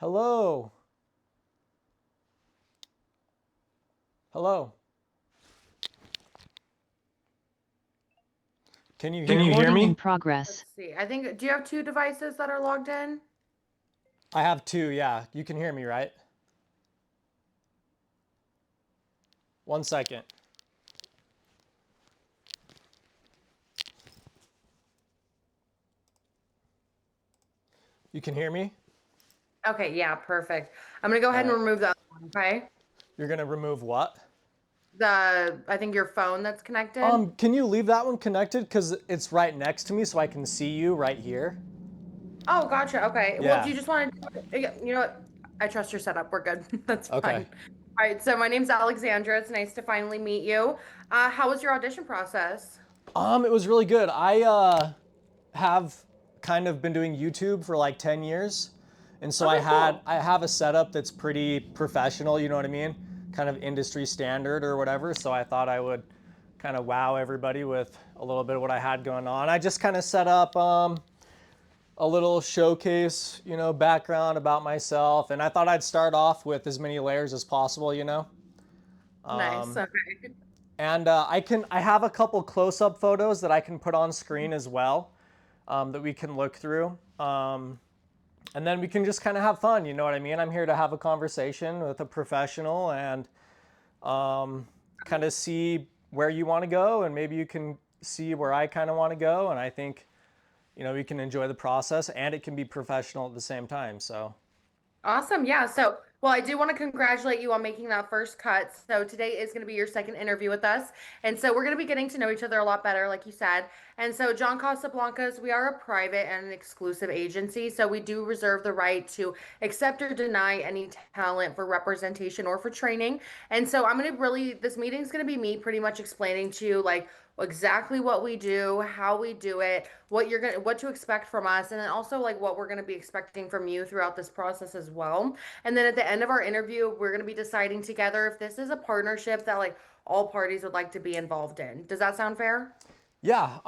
Hello. Hello. Can you hear me? Recording in Let's progress. see. Do you have two devices that are logged in? I have two, yeah. You can hear me, right? 1 second. You can hear me? Okay, yeah, perfect. I'm gonna go All ahead and right. remove the other one, okay? You're gonna remove what? I think your phone that's connected. Can you leave that one connected? Because it's right next to me so I can see you right here. Oh, gotcha. Okay. Well, do Yeah. you just want to, you know what? I trust your setup. We're good. That's Okay. fine. All right. So my name's Alexandra. It's nice to finally meet you. How was your audition process? It was really good. I have kind of been doing YouTube for like 10 years. And so I Okay, had cool. I have a setup that's pretty professional, you know what I mean? Kind of industry standard or whatever. So I thought I would kind of wow everybody with a little bit of what I had going on. I just kind of set up a little showcase, background about myself, and I thought I'd start off with as many layers as possible, Nice. Okay. And I have a couple close-up photos that I can put on screen as well, that we can look through. And then we can just kind of have fun, you know what I mean? I'm here to have a conversation with a professional and kind of see where you want to go, and maybe you can see where I kind of want to go. And I think, we can enjoy the process and it can be professional at the same time. So, Awesome. Yeah. So, well, I do want to congratulate you on making that first cut. So, today is going to be your second interview with us. And so, we're going to be getting to know each other a lot better, like you said. And so, John Casablancas, we are a private and an exclusive agency. So, we do reserve the right to accept or deny any talent for representation or for training. And so, this meeting is going to be me pretty much explaining to you, like, exactly what we do, how we do it, what to expect from us, and then also like what we're gonna be expecting from you throughout this process as well. And then at the end of our interview, we're gonna be deciding together if this is a partnership that like all parties would like to be involved in. Does that sound fair? yeah.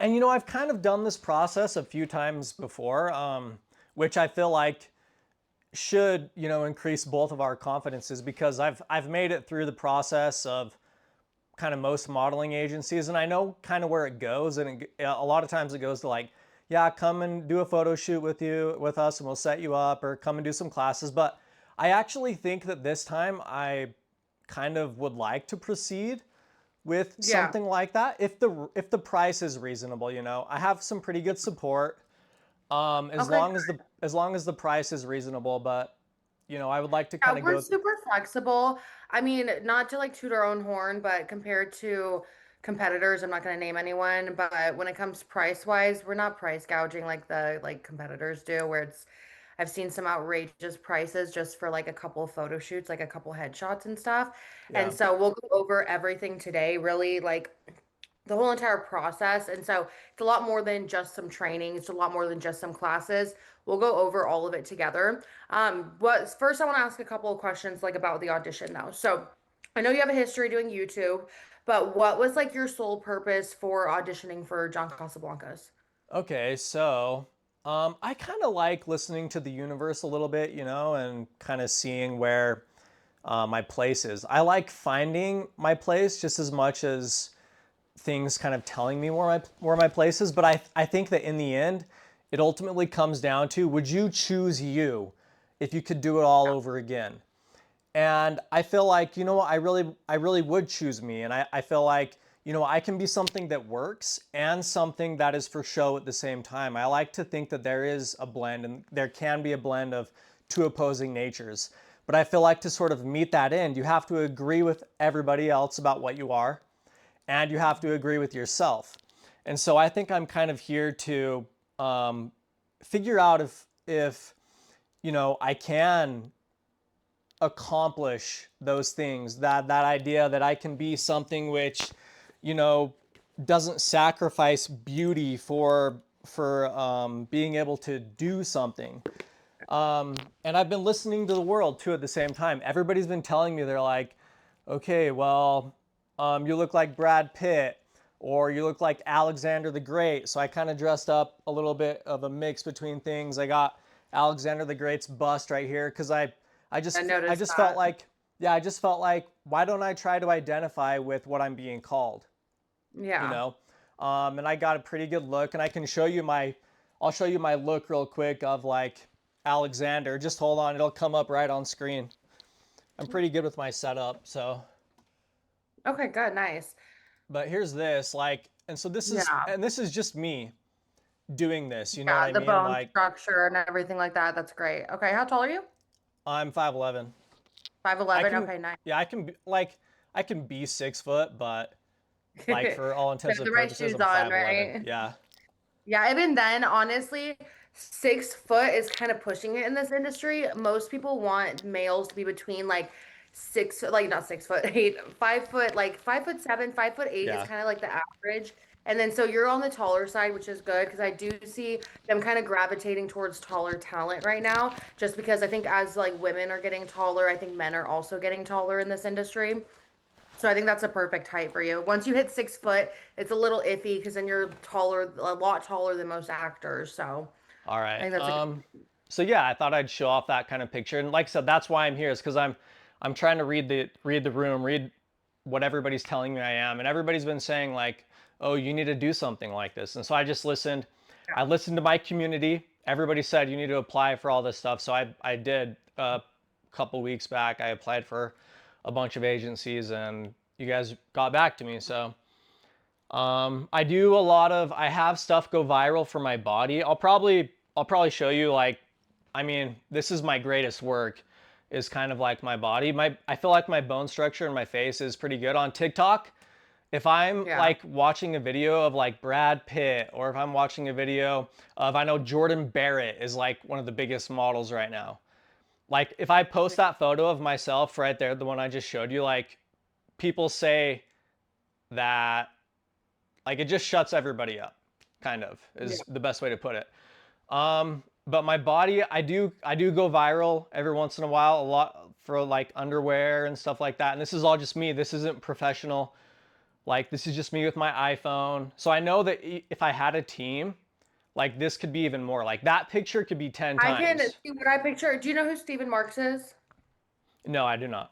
And I've kind of done this process a few times before, which I feel like should, increase both of our confidences because I've made it through the process of kind of most modeling agencies, and I know kind of where it goes. And a lot of times it goes to like, yeah, come and do a photo shoot with us, and we'll set you up, or come and do some classes. But I actually think that this time I kind of would like to proceed with Yeah. something like that if the price is reasonable. I have some pretty good support, as Okay. long as the price is reasonable. But I would like to kind Yeah, of we're go. super flexible. I mean, not to like toot our own horn, but compared to competitors, I'm not going to name anyone, but when it comes price wise, we're not price gouging like the like competitors do, where I've seen some outrageous prices just for like a couple of photo shoots, like a couple headshots and stuff. And Yeah. so we'll go over everything today, really like the whole entire process. And so it's a lot more than just some training. It's a lot more than just some classes. We'll go over all of it together. But first I want to ask a couple of questions like about the audition though. So I know you have a history doing YouTube, but what was like your sole purpose for auditioning for John Casablancas? Okay, so I kind of like listening to the universe a little bit, and kind of seeing where my place is. I like finding my place just as much as things kind of telling me where my place is. But I think that in the end, it ultimately comes down to, would you choose you if you could do it all over again? And I feel like, what, I really would choose me. And I feel like, I can be something that works and something that is for show at the same time. I like to think that there is a blend, and there can be a blend of two opposing natures. But I feel like to sort of meet that end, you have to agree with everybody else about what you are, and you have to agree with yourself. And so I think I'm kind of here to figure out if I can accomplish those things, that idea that I can be something which you know doesn't sacrifice beauty for being able to do something. And I've been listening to the world too at the same time. Everybody's been telling me, they're like, okay, well, you look like Brad Pitt, or you look like Alexander the Great. So I kind of dressed up a little bit of a mix between things. I got Alexander the Great's bust right here because I I noticed just felt that. like, yeah, I just felt like, why don't I try to identify with what I'm being called, you Yeah. know? And I got a pretty good look, and I can show you I'll show you my look real quick of like Alexander. Just hold on, it'll come up right on screen. I'm pretty good with my setup, so. Okay, good, nice. But here's this, like, Yeah. and this is just me doing this. You know what Yeah, I the mean? bone Like, structure and everything like that. That's great. Okay, how tall are you? I'm 5'11". I 5'11". can, Okay, nice. yeah, I can be 6 foot, but like Put for all intents and the right purposes, shoes I'm on, 5'11". right? Yeah, Yeah, even then, honestly, 6 foot is kind of pushing it in this industry. Most people want males to be between like six, like not 6 foot, 8, 5 foot, like 5'7", 5'8" is yeah. kind of like the average. And then so you're on the taller side, which is good because I do see them kind of gravitating towards taller talent right now, just because I think as like women are getting taller, I think men are also getting taller in this industry. So I think that's a perfect height for you. Once you hit 6 foot, it's a little iffy because then you're taller, a lot taller than most actors. So All I right. think that's a good. So yeah, I thought I'd show off that kind of picture, and like I said, that's why I'm here, is because I'm trying to read the room, read what everybody's telling me I am, and everybody's been saying like, oh, you need to do something like this, and so I just listened. I listened to my community. Everybody said you need to apply for all this stuff, so I did. A couple weeks back, I applied for a bunch of agencies, and you guys got back to me. So I have stuff go viral for my body. I'll probably show you, like, I mean, this is my greatest work, is kind of like my body. I feel like my bone structure and my face is pretty good on TikTok. If I'm Yeah. like watching a video of like Brad Pitt, or if I'm watching a video of, I know Jordan Barrett is like one of the biggest models right now. Like if I post that photo of myself right there, the one I just showed you, like people say that, like, it just shuts everybody up, kind of, Yeah. is the best way to put it. But my body, I do go viral every once in a while, a lot for like underwear and stuff like that. And this is all just me. This isn't professional. Like, this is just me with my iPhone. So I know that if I had a team, like, this could be even more. Like, that picture could be 10 I can times. see what I picture. Do you know who Stephen Marks is? No, I do not.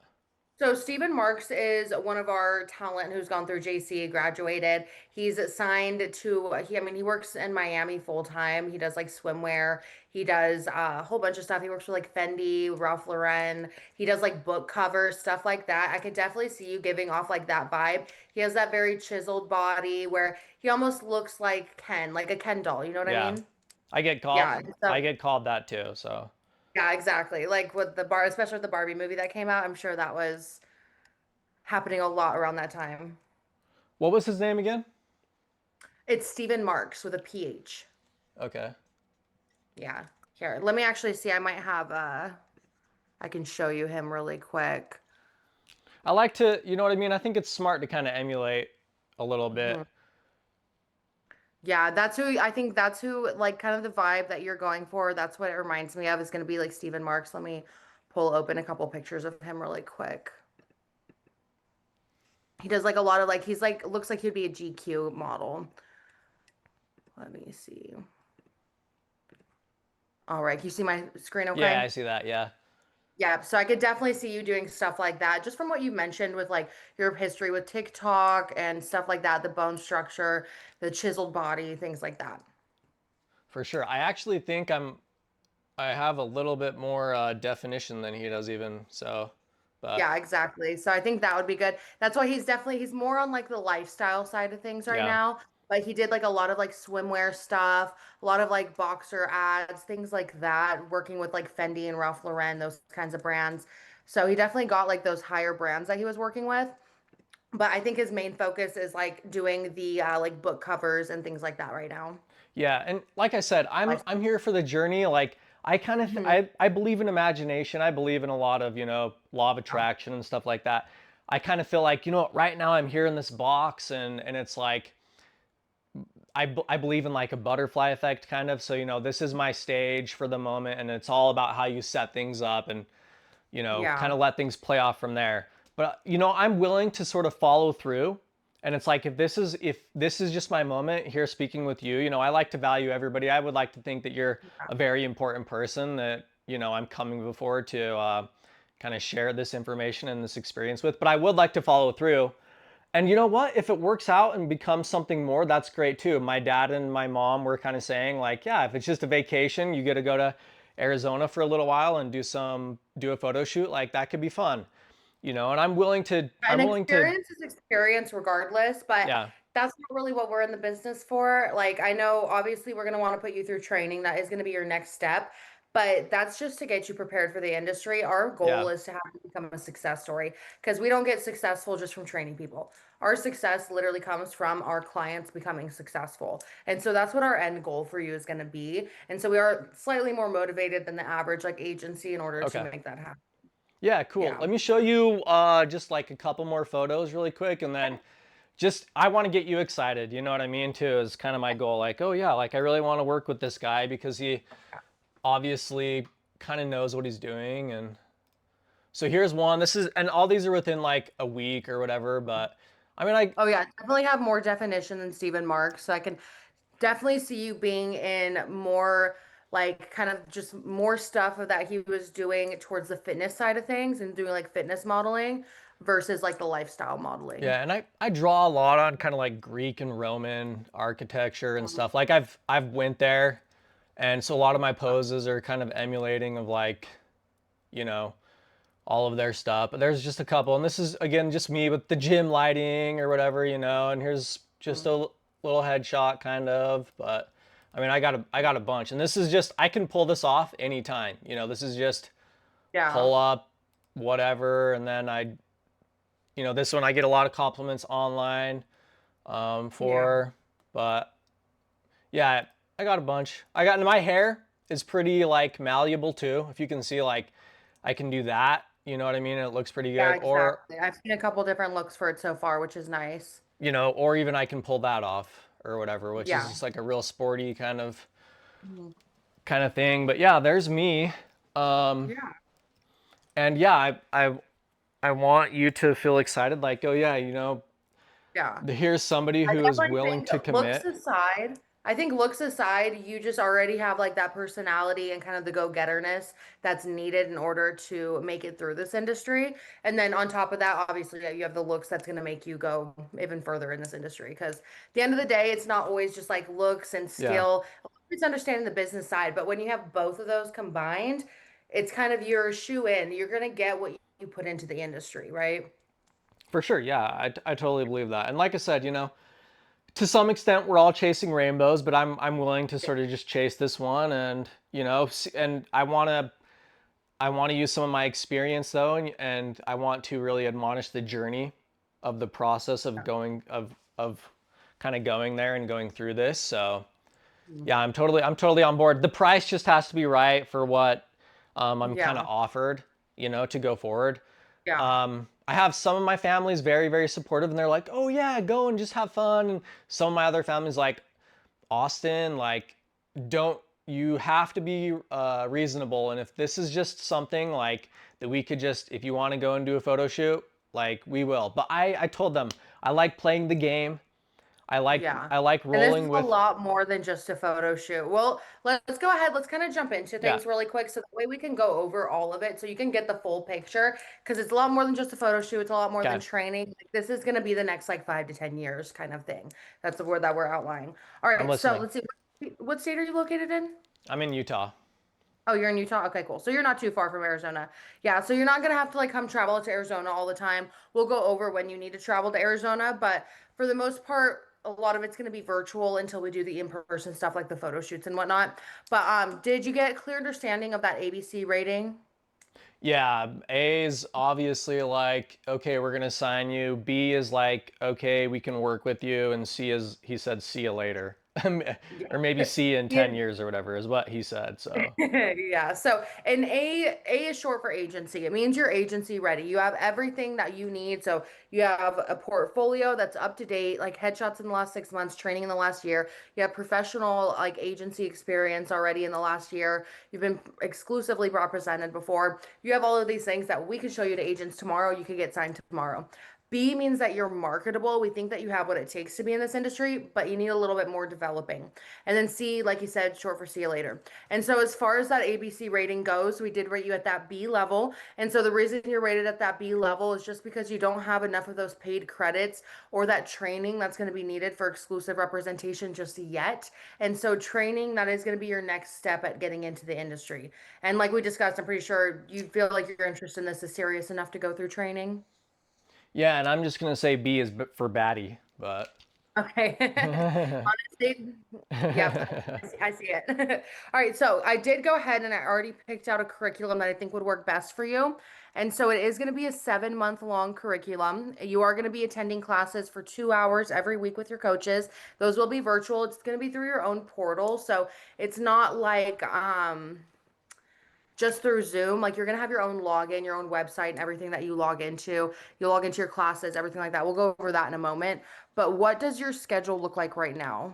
So Stephen Marks is one of our talent who's gone through JC, graduated. He's signed to I mean, he works in Miami full time. He does like swimwear. He does a whole bunch of stuff. He works for like Fendi, Ralph Lauren. He does like book covers, stuff like that. I could definitely see you giving off like that vibe. He has that very chiseled body where he almost looks like Ken, like a Ken doll. You know what I Yeah. mean? I Yeah. So get called that too, so. yeah, exactly. Like with the bar, especially with the Barbie movie that came out, I'm sure that was happening a lot around that time. What was his name again? It's Stephen Marks with a PH. Okay. Yeah. Here, let me actually see. I might have I can show you him really quick. I like to, you know what I mean? I think it's smart to kind of emulate a little bit. Mhm. Yeah, that's who I think that's who like kind of the vibe that you're going for. That's what it reminds me of is going to be like Stephen Marks. Let me pull open a couple pictures of him really quick. He does like a lot of like he's like looks like he'd be a GQ model. Let me see. All right, can you see my screen Yeah, I okay? see that. Yeah. Yeah, so I could definitely see you doing stuff like that, just from what you mentioned with like your history with TikTok and stuff like that, the bone structure, the chiseled body, things like that. For sure. I actually think I have a little bit more definition than he does even. So, but Yeah, exactly. So I think that would be good. That's why he's more on like the lifestyle side of things right yeah, now. But he did like a lot of like swimwear stuff, a lot of like boxer ads, things like that, working with like Fendi and Ralph Lauren, those kinds of brands. So he definitely got like those higher brands that he was working with. But I think his main focus is like doing the like book covers and things like that right now. yeah. And like I said, Like, I'm here for the journey. Like, mhm, I believe in imagination. I believe in a lot of, law of yeah, attraction and stuff like that. I kind of feel like, right now I'm here in this box, and it's like, I believe in like a butterfly effect kind of. So, this is my stage for the moment, and it's all about how you set things up, and kind yeah, of let things play off from there. But I'm willing to sort of follow through. And it's like if this is just my moment here speaking with you, I like to value everybody. I would like to think that you're a very important person that, I'm coming before to kind of share this information and this experience with. But I would like to follow through. And you know what? If it works out and becomes something more, that's great too. My dad and my mom were kind of saying like, yeah, if it's just a vacation, you get to go to Arizona for a little while and do a photo shoot, like that could be fun. And An I'm willing to experience is experience regardless, but yeah, that's not really what we're in the business for. Like, I know obviously we're going to want to put you through training. That is going to be your next step, but that's just to get you prepared for the industry. Our goal yeah, is to have you become a success story because we don't get successful just from training people. Our success literally comes from our clients becoming successful. And so that's what our end goal for you is going to be. And so we are slightly more motivated than the average like agency in order to okay. make that happen. Yeah, cool. Yeah. Let me show you just like a couple more photos really quick, and then just I want to get you excited, you know what I mean, too, is kind of my goal. Like, oh yeah, like I really want to work with this guy because he obviously kind of knows what he's doing. And so here's one. And all these are within like a week or whatever, but I mean, I Oh yeah, definitely have more definition than Stephen Mark. So I can definitely see you being in more like kind of just more stuff of that he was doing towards the fitness side of things and doing like fitness modeling versus like the lifestyle modeling. yeah, and I draw a lot on kind of like Greek and Roman architecture and Um, stuff. Like I've went there, and so a lot of my poses are kind of emulating of like, you know, all of their stuff. But there's just a couple, and this is again just me with the gym lighting or whatever, And here's just a little headshot kind of. But I mean, I got a bunch, and this is just I can pull this off anytime. This is just yeah, pull up whatever, and then this one I get a lot of compliments online yeah, for. But yeah, I got a bunch. My hair is pretty like malleable too. If you can see, like I can do that. You know what I mean? And it looks pretty yeah, good. Or exactly. I've seen a couple different looks for it so far, which is nice. or even I can pull that off or whatever, which is Yeah. just like a real sporty Mhm. kind of thing. But yeah, there's me. Um, Yeah. and yeah, I want you to feel excited. Like, oh yeah, Yeah. here's somebody I who is definitely willing think to looks commit. aside, I think looks aside, you just already have like that personality and kind of the go-getterness that's needed in order to make it through this industry. And then on top of that, obviously, yeah, you have the looks that's going to make you go even further in this industry. Because at the end of the day, it's not always just like looks and Yeah, skill. It's understanding the business side, but when you have both of those combined, it's kind of your shoe in. You're going to get what you put into the industry, right? for sure. Yeah, I totally believe that. And like I said, to some extent we're all chasing rainbows, but I'm willing to sort of just chase this one, and and I want to use some of my experience though, and I want to really admonish the journey of the process of going of kind of going there and going through this. So yeah, I'm totally on board. The price just has to be right for what I'm kind of Yeah. offered, to go forward. Yeah. I have some of my families very, very supportive, and they're like, "Oh yeah, go and just have fun." And some of my other families like, "Austin, like, don't you have to be reasonable? And if this is just something like that, we could just, if you want to go and do a photo shoot, like we will." But I told them I like playing the game. I like Yeah. I like And this rolling is a with lot more than just a photo shoot. Well, let's go ahead. Let's kind of jump into yeah, things really quick so that way we can go over all of it so you can get the full picture because it's a lot more than just a photo shoot. It's a lot more than okay. training. Like, this is going to be the next like 5 to 10 years kind of thing. That's the word that we're outlining. All I'm right. So listening. let's see. What state are you located in? I'm in Utah. Oh, you're in Utah? Okay, cool. So you're not too far from Arizona. Yeah, so you're not gonna have to like come travel to Arizona all the time. We'll go over when you need to travel to Arizona, but for the most part, a lot of it's gonna be virtual until we do the in-person stuff like the photo shoots and whatnot. But did you get clear understanding of that ABC rating? Yeah, A is obviously like, okay, we're gonna sign you. B is like, okay, we can work with you, and C is he said, see you later, or maybe Yeah. see you in Yeah. 10 years or whatever is what he said. So Yeah. So an A is short for agency. It means you're agency ready. You have everything that you need. So you have a portfolio that's up to date, like headshots in the last 6 months, training in the last year. You have professional like agency experience already in the last year. You've been exclusively represented before. You have all of these things that we can show you to agents tomorrow. You could get signed tomorrow. B means that you're marketable. We think that you have what it takes to be in this industry, but you need a little bit more developing. And then C, like you said, short for see you later. And so as far as that ABC rating goes, we did rate you at that B level. And so the reason you're rated at that B level is just because you don't have enough of those paid credits or that training that's going to be needed for exclusive representation just yet. And so training, that is going to be your next step at getting into the industry. And like we discussed, I'm pretty sure you feel like your interest in this is serious enough to go through training. Yeah, and I'm just gonna say B is for baddie, but Okay. Honestly, yep, I see it. All right, so I did go ahead and I already picked out a curriculum that I think would work best for you. And so it is going to be a 7 month long curriculum. You are going to be attending classes for 2 hours every week with your coaches. Those will be virtual. It's going to be through your own portal. So it's not like just through Zoom. Like you're gonna have your own login, your own website, and everything that you log into. You'll log into your classes, everything like that. We'll go over that in a moment. But what does your schedule look like right now?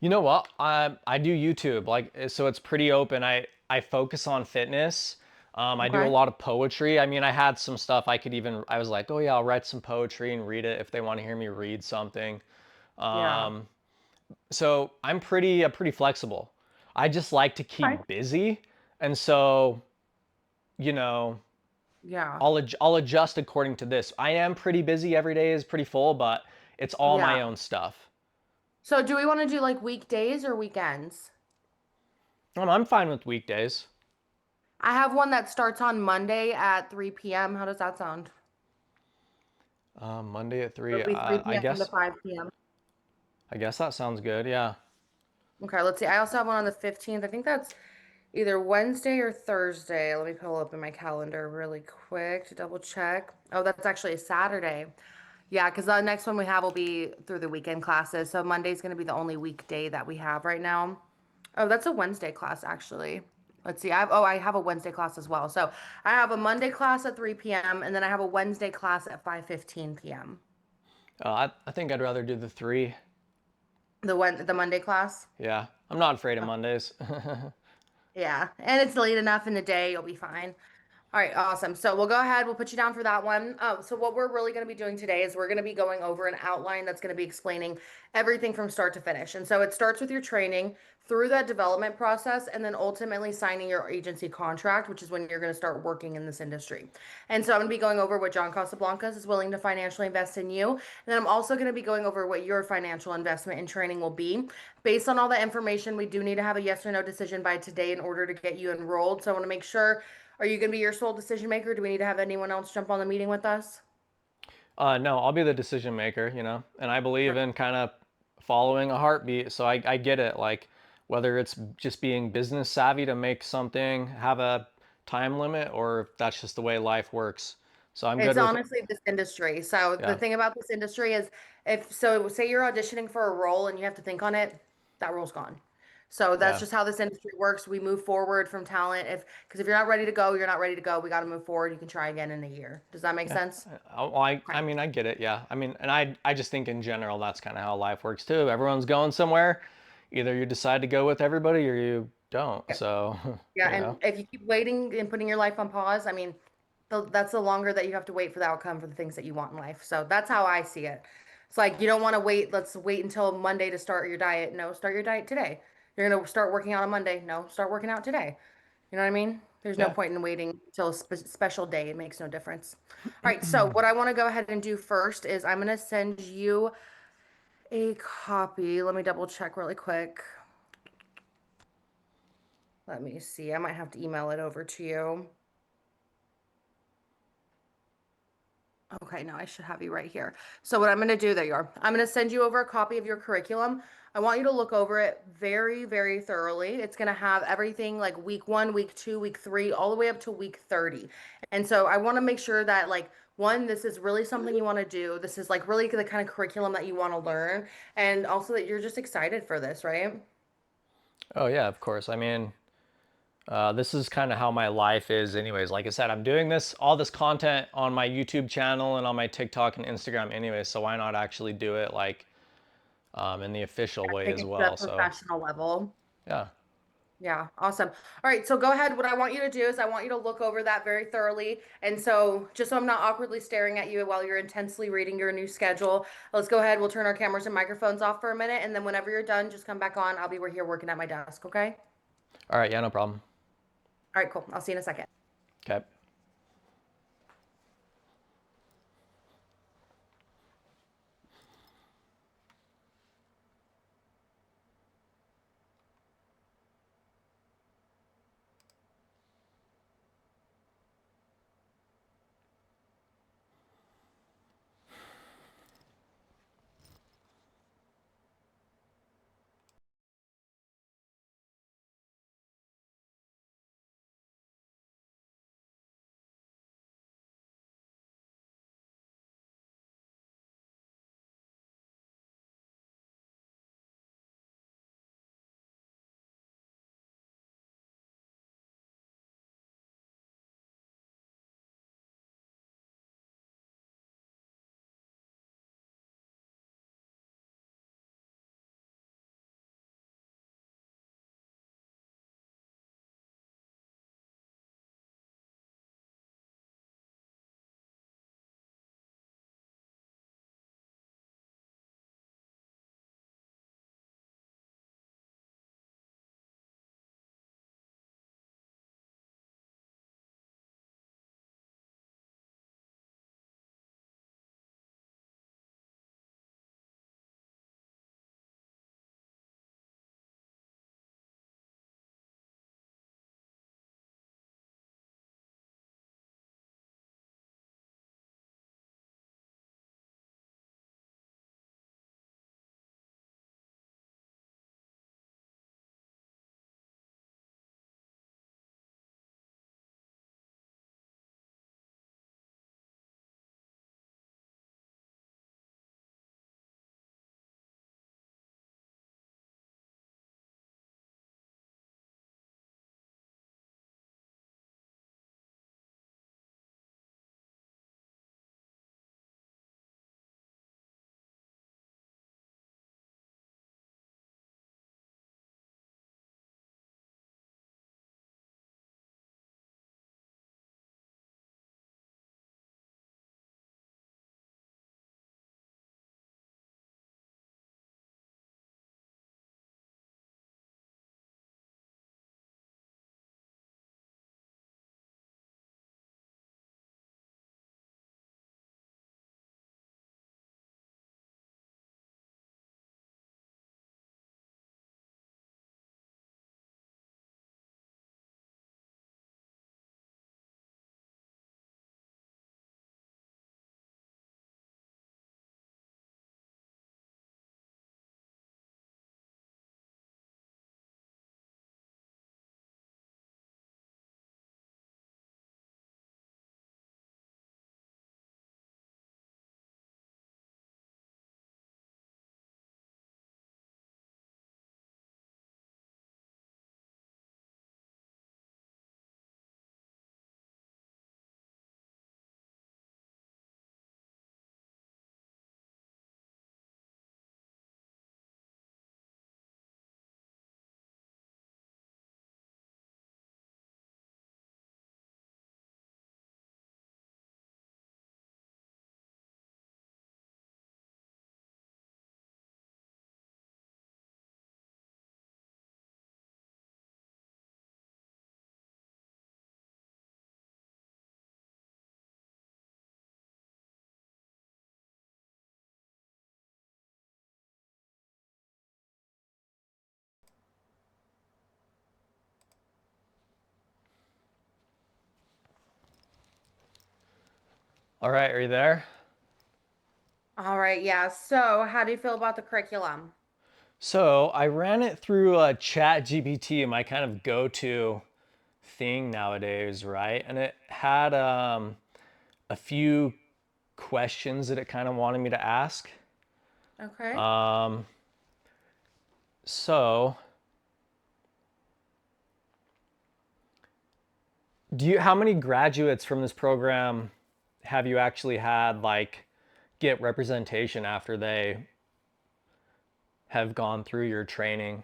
you know what? I do YouTube, like so it's pretty open. I focus on fitness. I do a Okay. lot of poetry. I mean, I had some stuff I was like, oh yeah, I'll write some poetry and read it if they want to hear me read something. Yeah. So I'm pretty flexible. I just like to Okay. keep busy, and so you know, Yeah. I'll adjust according to this. I am pretty busy. Every day is pretty full, but it's all my Yeah. own stuff. So do we want to do like weekdays or weekends? I'm fine with weekdays. I have one that starts on Monday at 3 p.m. How does that sound? Monday at three. It'll be 3 p.m. to 5 p.m. I guess that sounds good. Yeah. Okay, let's see. I also have one on the 15th. I think that's either Wednesday or Thursday. Let me pull up in my calendar really quick to double check. Oh, that's actually a Saturday. Yeah, because the next one we have will be through the weekend classes. So Monday's going to be the only weekday that we have right now. Oh, that's a Wednesday class actually. Let's see. I have a Wednesday class as well. So I have a Monday class at 3 p.m. and then I have a Wednesday class at 5:15 p.m. I think I'd rather do the three. The Monday class. Yeah. I'm not afraid of Mondays. Yeah, and it's late enough in the day, you'll be fine. All right, awesome. So we'll go ahead, we'll put you down for that one. Oh, so what we're really going to be doing today is we're going to be going over an outline that's going to be explaining everything from start to finish. And so it starts with your training through that development process and then ultimately signing your agency contract, which is when you're going to start working in this industry. And so I'm going to be going over what John Casablancas is willing to financially invest in you. And then I'm also going to be going over what your financial investment in training will be. Based on all the information, we do need to have a yes or no decision by today in order to get you enrolled. So I want to make sure, are you going to be your sole decision maker? Do we need to have anyone else jump on the meeting with us? No, I'll be the decision maker, and I believe in kind of following a heartbeat. So I get it. Like whether it's just being business savvy to make something have a time limit or if that's just the way life works. So I'm It's good with, honestly this industry. So the yeah, thing about this industry is if so say you're auditioning for a role and you have to think on it, that role's gone. So that's yeah, just how this industry works. We move forward from talent if because if you're not ready to go, you're not ready to go. We got to move forward. You can try again in a year. Does that make yeah. sense? I Okay. mean, I get it. Yeah. I mean, and I just think in general, that's kind of how life works too. Everyone's going somewhere. Either you decide to go with everybody or you don't. So, Yeah, and if you keep waiting and putting your life on pause, I mean, that's the longer that you have to wait for the outcome for the things that you want in life. So that's how I see it. It's like you don't want to wait. Let's wait until Monday to start your diet. No, start your diet today. You're gonna start working out on Monday. No, start working out today. You know what I mean? There's no yeah. point in waiting till a special day. It makes no difference. All right, so what I want to go ahead and do first is I'm gonna send you a copy. Let me double check really quick. Let me see. I might have to email it over to you. Okay, now I should have you right here. So what I'm going to do, there you are. I'm going to send you over a copy of your curriculum. I want you to look over it very, very thoroughly. It's going to have everything like week 1, week 2, week 3, all the way up to week 30. And so I want to make sure that like one, this is really something you want to do. This is like really the kind of curriculum that you want to learn, and also that you're just excited for this, right? Oh yeah, of course. I mean, this is kind of how my life is, anyways. Like I said, I'm doing all this content on my YouTube channel and on my TikTok and Instagram, anyways. So why not actually do it like in the official way Take as it to a well? So professional level. yeah, Yeah, awesome. All right, so go ahead. What I want you to do is I want you to look over that very thoroughly. And so, just so I'm not awkwardly staring at you while you're intensely reading your new schedule, let's go ahead. We'll turn our cameras and microphones off for a minute. And then, whenever you're done, just come back on. I'll be right here working at my desk. Okay. All right, yeah, no problem. All right, cool. I'll see you in a second. Okay. All right, are you there? All right, yeah. So, how do you feel about the curriculum? So I ran it through Chat GPT, my kind of go-to thing nowadays, right? And it had a few questions that it kind of wanted me to ask. Okay. Um, so how many graduates from this program have you actually had like get representation after they have gone through your training?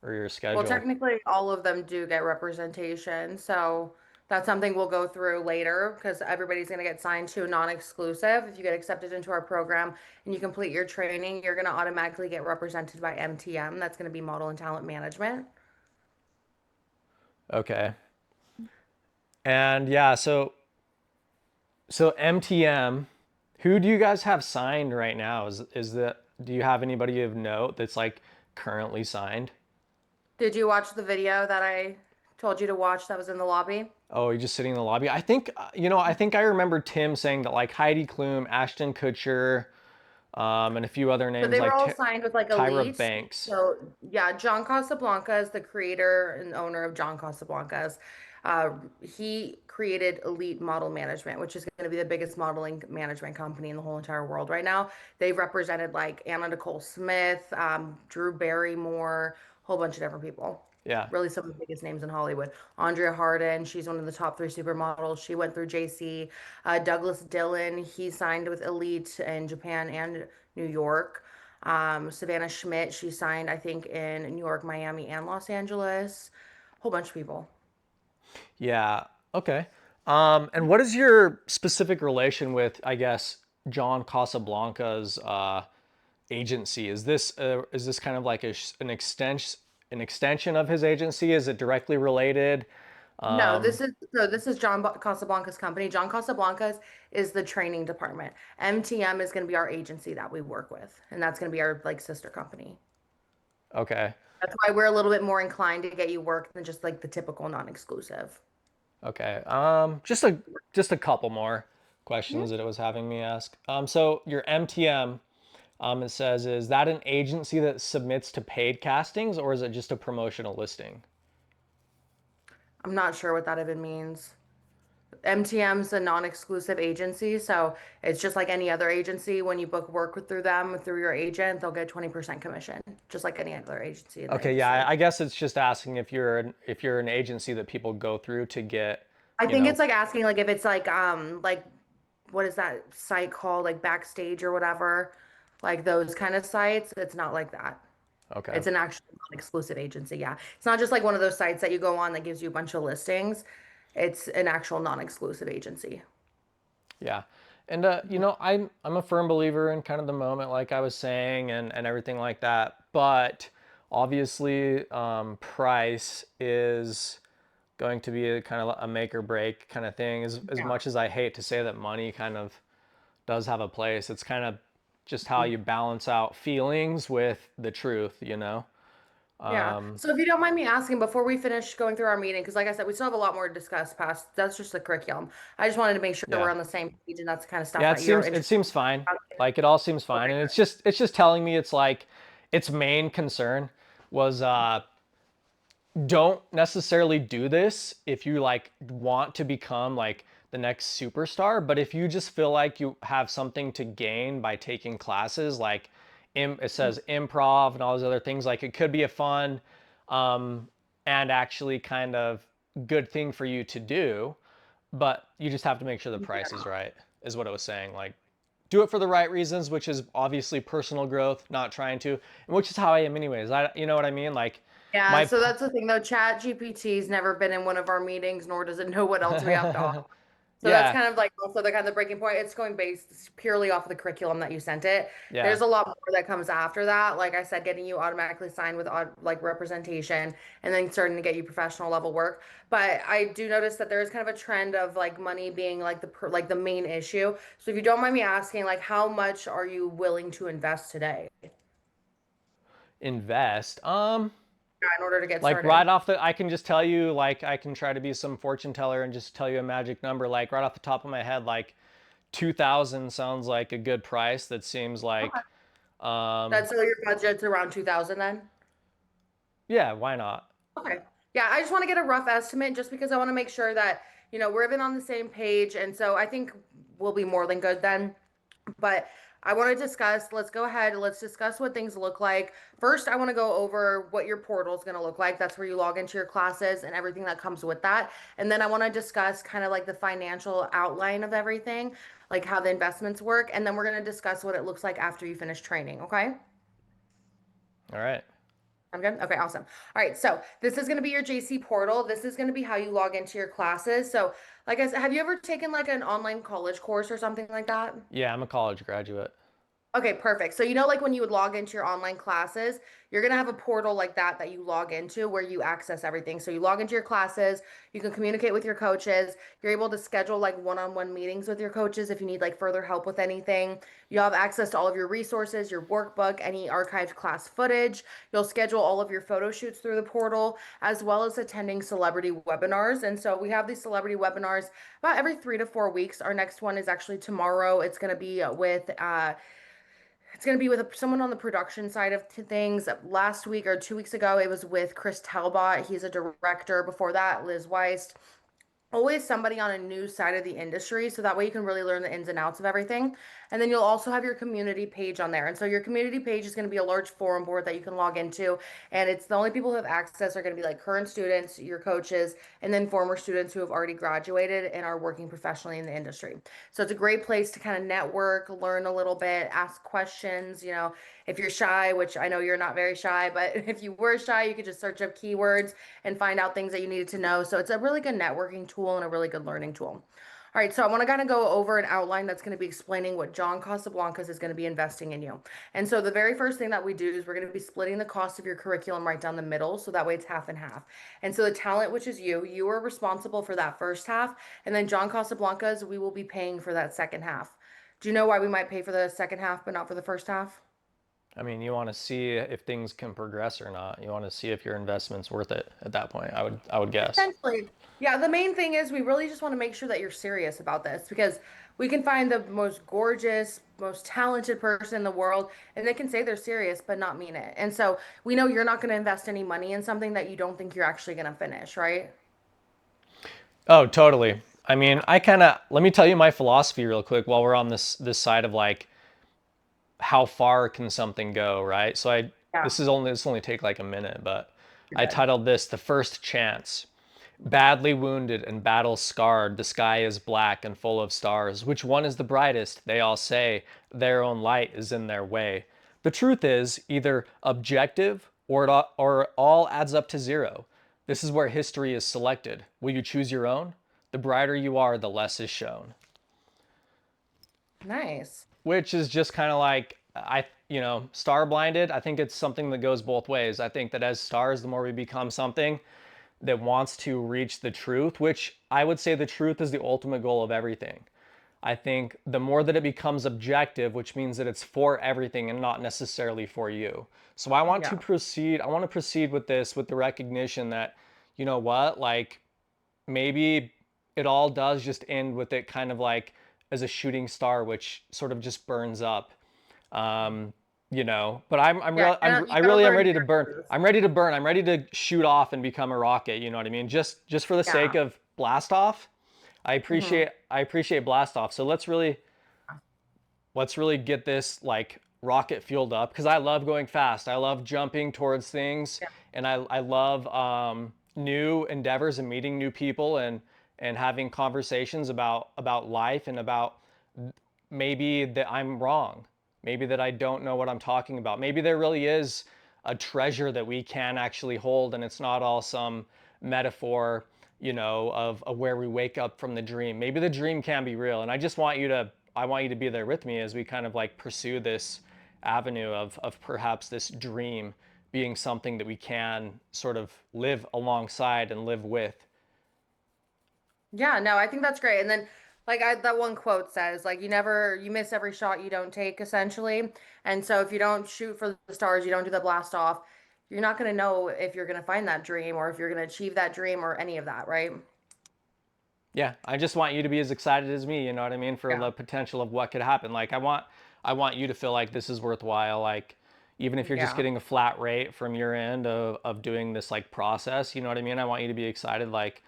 or your Well, schedule? technically, all of them do get representation. So that's something we'll go through later because everybody's going to get signed to non-exclusive. If you get accepted into our program and you complete your training, you're going to automatically get represented by MTM. That's going to be Model and Talent Management. Okay. And yeah, so MTM, who do you guys have signed right now? Is that do you have anybody of note that's like currently signed? Did you watch the video that I told you to watch that was in the lobby? Oh, you're just sitting in the lobby. I think I think I remember Tim saying that like Heidi Klum, Ashton Kutcher, and a few other So names they were like all signed with like Tyra elites. Banks. So yeah, John Casablanca is the creator and owner of John Casablancas. He created Elite Model Management, which is going to be the biggest modeling management company in the whole entire world right now. They've represented like Anna Nicole Smith, Drew Barrymore, a whole bunch of different people. Yeah, Really some of the biggest names in Hollywood. Andrea Harden, she's one of the top three supermodels. She went through JC. Douglas Dillon, he signed with Elite in Japan and New York. Savannah Schmidt, she signed, I think, in New York, Miami, and Los Angeles. A whole bunch of people. yeah, okay. And what is your specific relation with, I guess, John Casablanca's agency? Is this kind of like an extension of his agency? Is it directly related? No, Um, this is John Casablanca's company. John Casablanca's is the training department. MTM is going to be our agency that we work with, and that's going to be our like sister company. okay, That's why we're a little bit more inclined to get you work than just like the typical non-exclusive. okay. Just a couple more questions that it was having me ask. So your MTM, it says, is that an agency that submits to paid castings or is it just a promotional listing? I'm not sure what that even means. MTM's a non-exclusive agency, so it's just like any other agency. When you book work through them, through your agent, they'll get 20% commission, just like any other agency in the Okay, yeah, industry. I guess it's just asking if you're an agency that people go through to get, I you think know, it's like asking like if it's like what is that site called? Like Backstage or whatever. Like those kind of sites. It's not like that. okay, It's an actual non-exclusive agency. Yeah. It's not just like one of those sites that you go on that gives you a bunch of listings. It's an actual non-exclusive agency. yeah. And I'm a firm believer in kind of the moment, like I was saying, and everything like that. But obviously, price is going to be a kind of a make or break kind of thing. As Yeah. much as I hate to say that money kind of does have a place, it's kind of just how you balance out feelings with the truth, you know? Yeah. So if you don't mind me asking before we finish going through our meeting, because like I said, we still have a lot more to discuss past that's just the curriculum. I just wanted to make sure we're Yeah. on the same page and that's the kind of stuff Yeah, that you're it interested seems fine. in. Like it all seems fine. Okay, And good. it's just telling me it's like its main concern was don't necessarily do this if you like want to become like the next superstar, but if you just feel like you have something to gain by taking classes like it says improv and all those other things, like it could be a fun um, and actually kind of good thing for you to do, but you just have to make sure the price is Yeah. right, is what it was saying. Like do it for the right reasons, which is obviously personal growth, not trying to, and which is how I am anyways. You know what I mean? Like Yeah, my so that's the thing though. Chat GPT's never been in one of our meetings, nor does it know what else we have to offer. So that's yeah, kind of like also the kind of breaking point. It's going based purely off of the curriculum that you sent it. yeah, There's a lot more that comes after that. Like I said, getting you automatically signed with like representation and then starting to get you professional level work. But I do notice that there is kind of a trend of like money being like like the main issue. So if you don't mind me asking, like how much are you willing to invest today invest. in order to get Like right started? off I can just tell you, like I can try to be some fortune teller and just tell you a magic number. Like right off the top of my head, like 2,000 sounds like a good price. That seems Okay. like, um, That's so your budget's around 2000 then? yeah, why not? Okay. Yeah, I just want to get a rough estimate just because I want to make sure that, we're even on the same page. And so I think we'll be more than good then. But I want to discuss, let's go ahead, let's discuss what things look like. First, I want to go over what your portal is going to look like. That's where you log into your classes and everything that comes with that. And then I want to discuss kind of like the financial outline of everything, like how the investments work. And then we're going to discuss what it looks like after you finish training. Okay. All right. I'm good. Okay, awesome. All right, so this is going to be your JC portal. This is going to be how you log into your classes. So, like I said, have you ever taken like an online college course or something like that? Yeah, I'm a college graduate. Okay, perfect. So like when you would log into your online classes, you're gonna have a portal like that you log into where you access everything. So you log into your classes, you can communicate with your coaches, you're able to schedule like one-on-one meetings with your coaches if you need like further help with anything. You have access to all of your resources, your workbook, any archived class footage. You'll schedule all of your photo shoots through the portal, as well as attending celebrity webinars. And so we have these celebrity webinars about every 3 to 4 weeks. Our next one is actually tomorrow. It's going to be with someone on the production side of things. Last week or 2 weeks ago, it was with Chris Talbot. He's a director. Before that, Liz Weiss, always somebody on a new side of the industry so that way you can really learn the ins and outs of everything. And then you'll also have your community page on there, and so your community page is going to be a large forum board that you can log into, and it's the only people who have access are going to be like current students, your coaches, and then former students who have already graduated and are working professionally in the industry. So it's a great place to kind of network, learn a little bit, ask questions. If you're shy, which I know you're not very shy, but if you were shy, you could just search up keywords and find out things that you needed to know. So it's a really good networking tool and a really good learning tool. All right, so I want to kind of go over an outline that's going to be explaining what John Casablancas is going to be investing in you. And so the very first thing that we do is we're going to be splitting the cost of your curriculum right down the middle, so that way it's half and half. And so the talent, which is you are responsible for that first half, and then John Casablancas, we will be paying for that second half. Do you know why we might pay for the second half but not for the first half? I mean, you want to see if things can progress or not. You want to see if your investment's worth it at that point. I would guess. Essentially, yeah, the main thing is we really just want to make sure that you're serious about this because we can find the most gorgeous, most talented person in the world and they can say they're serious but not mean it. And so we know you're not going to invest any money in something that you don't think you're actually going to finish, right? Oh, totally. I mean, Yeah. I kind of let me tell you my philosophy real quick while we're on this side of like how far can something go, right? So I Yeah. this will only take like a minute, but You're I good. titled this The First Chance. Badly wounded and battle scarred, the sky is black and full of stars. Which one is the brightest? They all say their own light is in their way. The truth is either objective or it all adds up to zero. This is where history is selected. Will you choose your own? The brighter you are, the less is shown. Nice. Which is just kind of like star blinded. I think it's something that goes both ways. I think that as stars, the more we become something that wants to reach the truth, which I would say the truth is the ultimate goal of everything. I think the more that it becomes objective, which means that it's for everything and not necessarily for you. So Yeah. I want to proceed with this with the recognition that, you know what, like maybe it all does just end with it kind of like as a shooting star, which sort of just burns up. Um, but Yeah, you I got to really am learn ready to your burn. truth. I'm ready to burn. I'm ready to shoot off and become a rocket. You know what I mean? Just for the sake Yeah. of blast off. Hmm. I appreciate blast off. So let's really get this like rocket fueled up because I love going fast. I love jumping towards things, Yeah. and I love new endeavors and meeting new people and having conversations about life and about maybe that I'm wrong, maybe that I don't know what I'm talking about. Maybe there really is a treasure that we can actually hold, and it's not all some metaphor, of where we wake up from the dream. Maybe the dream can be real, and I want you to be there with me as we kind of like pursue this avenue of perhaps this dream being something that we can sort of live alongside and live with. Yeah, no, I think that's great. And then that one quote says like you miss every shot you don't take essentially. And so if you don't shoot for the stars, you don't do the blast off, you're not going to know if you're going to find that dream or if you're going to achieve that dream or any of that, right? Yeah, I just want you to be as excited as me, you know what I mean, for Yeah. the potential of what could happen. Like I want you to feel like this is worthwhile. Like even if you're just Yeah. getting a flat rate from your end of doing this like process, you know what I mean? I want you to be excited like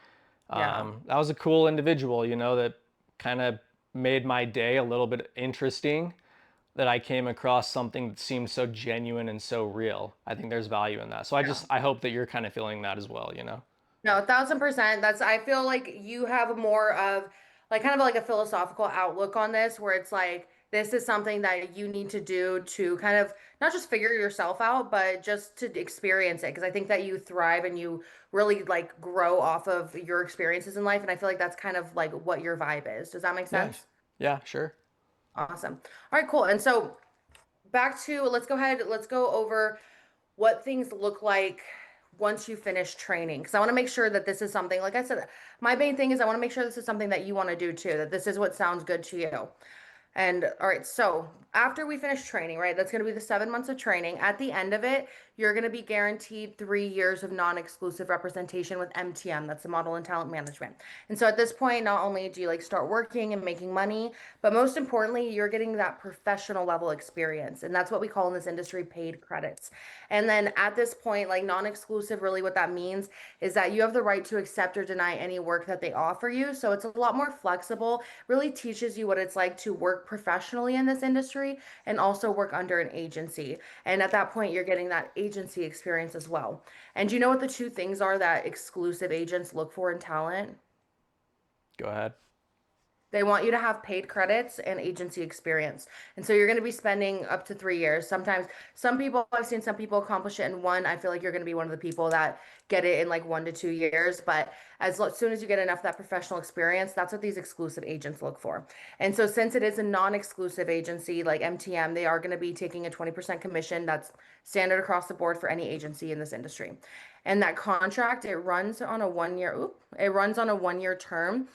Yeah. that was a cool individual, that kind of made my day a little bit interesting that I came across something that seemed so genuine and so real. I think there's value in that. So Yeah. I hope that you're kind of feeling that as well. No, 1,000%. I feel like you have more of like kind of like a philosophical outlook on this where it's like this is something that you need to do to kind of not just figure yourself out, but just to experience it. Because I think that you thrive and you really like grow off of your experiences in life. And I feel like that's kind of like what your vibe is. Does that make Yeah, sense? yeah, sure. Awesome. All right, cool. And so back to let's go ahead, let's go over what things look like once you finish training. Because I want to make sure that this is something, like I said, my main thing is I want to make sure this is something that you want to do too, that this is what sounds good to you. And all right, so after we finish training, right, that's going to be the 7 months of training. At the end of it, you're going to be guaranteed 3 years of non exclusive representation with MTM. That's the Model and Talent Management. And so at this point, not only do you like start working and making money, but most importantly, you're getting that professional level experience. And that's what we call in this industry paid credits. And then at this point, like non exclusive, really what that means is that you have the right to accept or deny any work that they offer you. So it's a lot more flexible, really teaches you what it's like to work professionally in this industry and also work under an agency. And at that point, you're getting that agency experience as well. And do you know what the two things are that exclusive agents look for in talent? Go ahead. They want you to have paid credits and agency experience. And so you're going to be spending up to 3 years. Sometimes, some people, I've seen some people accomplish it in one. I feel like you're going to be one of the people that get it in like 1 to 2 years. But soon as you get enough of that professional experience, that's what these exclusive agents look for. And so, since it is a non exclusive agency like MTM, they are going to be taking a 20% commission. That's standard across the board for any agency in this industry. And that contract, it runs on a 1 year term.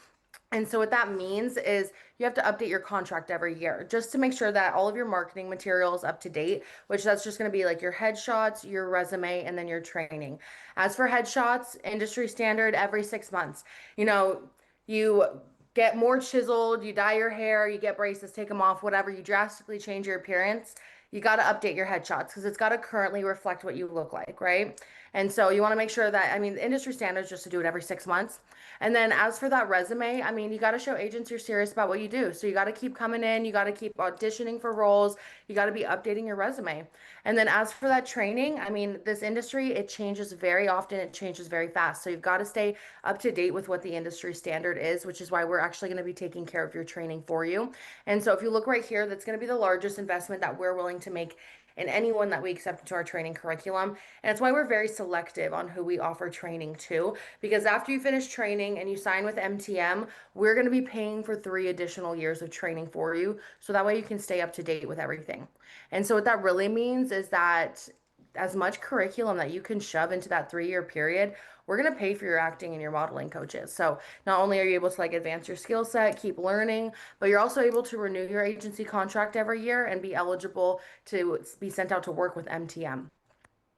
And so what that means is you have to update your contract every year just to make sure that all of your marketing material is up to date, which that's just going to be like your headshots, your resume, and then your training. As for headshots, industry standard every 6 months. You know, you get more chiseled, you dye your hair, you get braces, take them off, whatever, you drastically change your appearance. You got to update your headshots because it's got to currently reflect what you look like, right? And so you want to make sure that, I mean, the industry standard is just to do it every 6 months. And then as for that resume, I mean, you got to show agents you're serious about what you do. So you got to keep coming in, you got to keep auditioning for roles, you got to be updating your resume. And then as for that training, I mean, this industry, it changes very often, it changes very fast. So you've got to stay up to date with what the industry standard is, which is why we're actually going to be taking care of your training for you. And so if you look right here, that's going to be the largest investment that we're willing to make in anyone that we accept into our training curriculum. And it's why we're very selective on who we offer training to, because after you finish training and you sign with MTM, we're going to be paying for 3 additional years of training for you. So that way you can stay up to date with everything. And so what that really means is that as much curriculum that you can shove into that 3 year period, we're going to pay for your acting and your modeling coaches. So not only are you able to like advance your skill set, keep learning, but you're also able to renew your agency contract every year and be eligible to be sent out to work with MTM.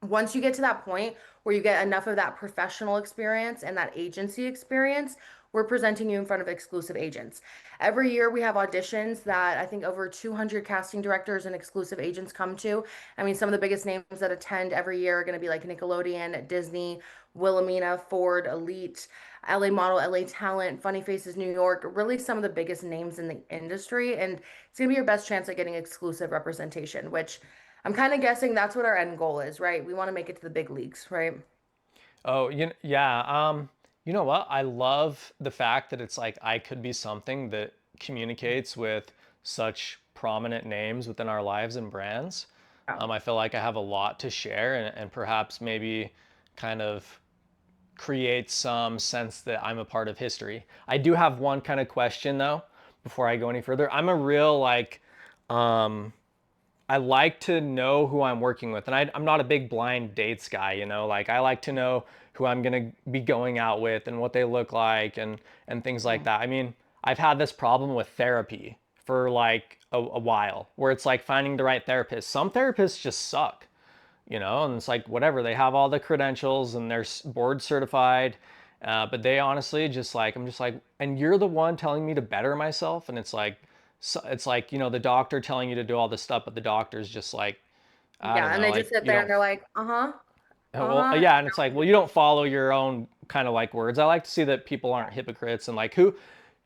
Once you get to that point where you get enough of that professional experience and that agency experience, we're presenting you in front of exclusive agents. Every year we have auditions that I think over 200 casting directors and exclusive agents come to. I mean, some of the biggest names that attend every year are going to be like Nickelodeon, Disney, Wilhelmina, Ford, Elite, LA Model, LA Talent, Funny Faces New York, really some of the biggest names in the industry. And it's going to be your best chance at getting exclusive representation, which I'm kind of guessing that's what our end goal is, right? We want to make it to the big leagues, right? Oh, yeah. You know what? I love the fact that it's like I could be something that communicates with such prominent names within our lives and brands. Yeah. I feel like I have a lot to share and perhaps maybe kind of create some sense that I'm a part of history. I do have one kind of question though, before I go any further. I'm a real like, um, I like to know who I'm working with, and I'm not a big blind dates guy, you know. Like I like to know who I'm gonna be going out with and what they look like and things like that. I mean, I've had this problem with therapy for like a while, where it's like finding the right therapist. Some therapists just suck, you know, and it's like whatever. They have all the credentials and they're board certified, but they honestly just like I'm just like, and you're the one telling me to better myself, and it's like, so it's like you know the doctor telling you to do all this stuff, but the doctor's just like, I don't Yeah, and know, they like just sit you there and don't. they're like, uh-huh, Well, uh-huh. yeah, and it's like, well, you don't follow your own kind of like words. I like to see that people aren't hypocrites and like who.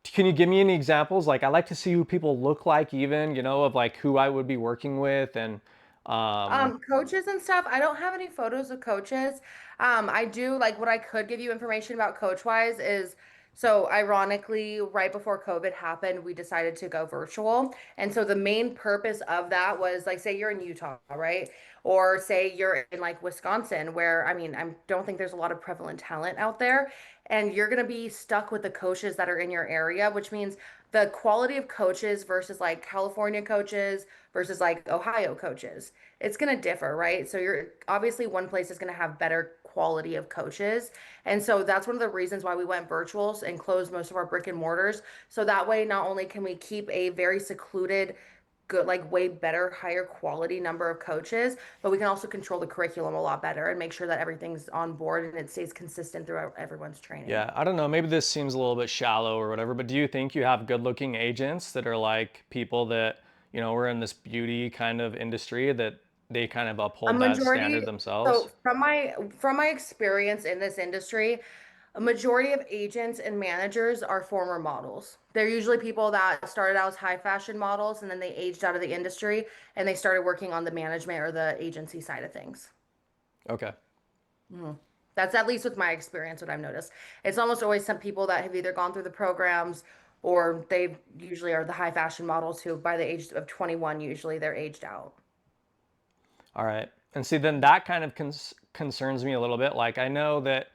Can you give me any examples? Like I like to see who people look like, even you know, of like who I would be working with, and um, Coaches and stuff. I don't have any photos of coaches. I do like what I could give you information about coach wise is So, ironically, right before COVID happened, we decided to go virtual. And so, the main purpose of that was like, say you're in Utah, right? Or say you're in like Wisconsin, where I mean, I don't think there's a lot of prevalent talent out there. And you're going to be stuck with the coaches that are in your area, which means the quality of coaches versus like California coaches versus like Ohio coaches, it's going to differ, right? So, you're obviously one place is going to have better quality of coaches. And so that's one of the reasons why we went virtuals and closed most of our brick and mortars. So that way, not only can we keep a very secluded, good, like way better, higher quality number of coaches, but we can also control the curriculum a lot better and make sure that everything's on board and it stays consistent throughout everyone's training. Yeah, I don't know. Maybe this seems a little bit shallow or whatever, but do you think you have good-looking agents that are like people that, we're in this beauty kind of industry that they kind of A uphold that majority, standard themselves? so from my experience in this industry, a majority of agents and managers are former models. They're usually people that started out as high fashion models and then they aged out of the industry and they started working on the management or the agency side of things. Okay. That's at least with my experience, what I've noticed. It's almost always some people that have either gone through the programs or they usually are the high fashion models who, by the age of 21, usually they're aged out. All right. And see, then that kind of concerns me a little bit. Like I know that,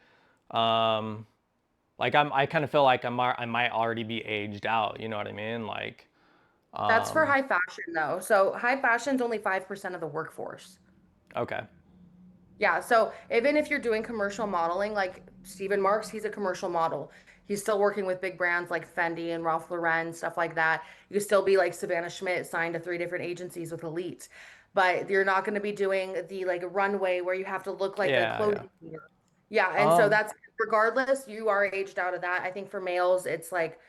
um, like I kind of feel like I might already be aged out. You know what I mean? Like, That's for um, high fashion, though. So high fashion's only 5% of the workforce. okay. Yeah, so even if you're doing commercial modeling, like Stephen Marks, he's a commercial model. He's still working with big brands like Fendi and Ralph Lauren, stuff like that. You could still be like Savannah Schmidt, signed to 3 different agencies with Elite, but you're not going to be doing the like runway where you have to look like a Yeah, yeah. clothing leader. Yeah, and so Um, that's regardless, you are aged out of that. I think for males, it's like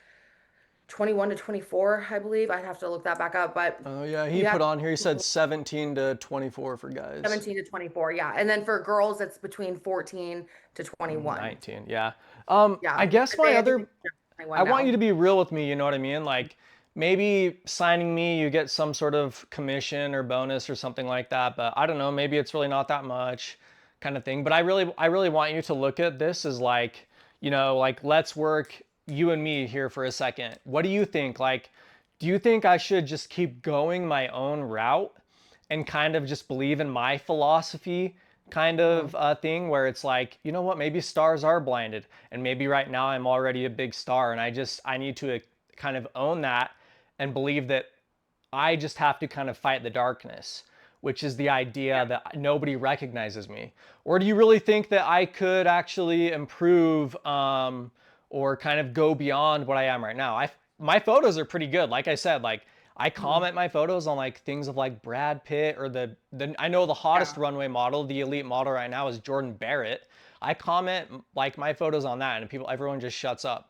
21 to 24, I believe. I'd have to look that back up, but oh yeah, he you have put on here. He said 17 to 24 for guys. 17 to 24, yeah. And then for girls, it's between 14 to 21. 19. Yeah. I Yeah. guess my I think they other just 21 I want you now. to be real with me, you know what I mean? Like maybe signing me, you get some sort of commission or bonus or something like that, but I don't know, maybe it's really not that much kind of thing. But I really want you to look at this as like, like let's work you and me here for a second. What do you think? Like, do you think I should just keep going my own route and kind of just believe in my philosophy kind Mhm. of thing where it's like, you know what, maybe stars are blinded and maybe right now I'm already a big star and I need to kind of own that and believe that I just have to kind of fight the darkness, which is the idea that nobody recognizes me. Or do you really think that I could actually improve or kind of go beyond what I am right now? My photos are pretty good. Like I said, like I Mhm. comment my photos on like things of like Brad Pitt or the I know the hottest Yeah. runway model, the elite model right now is Jordan Barrett. I comment like my photos on that and everyone just shuts up.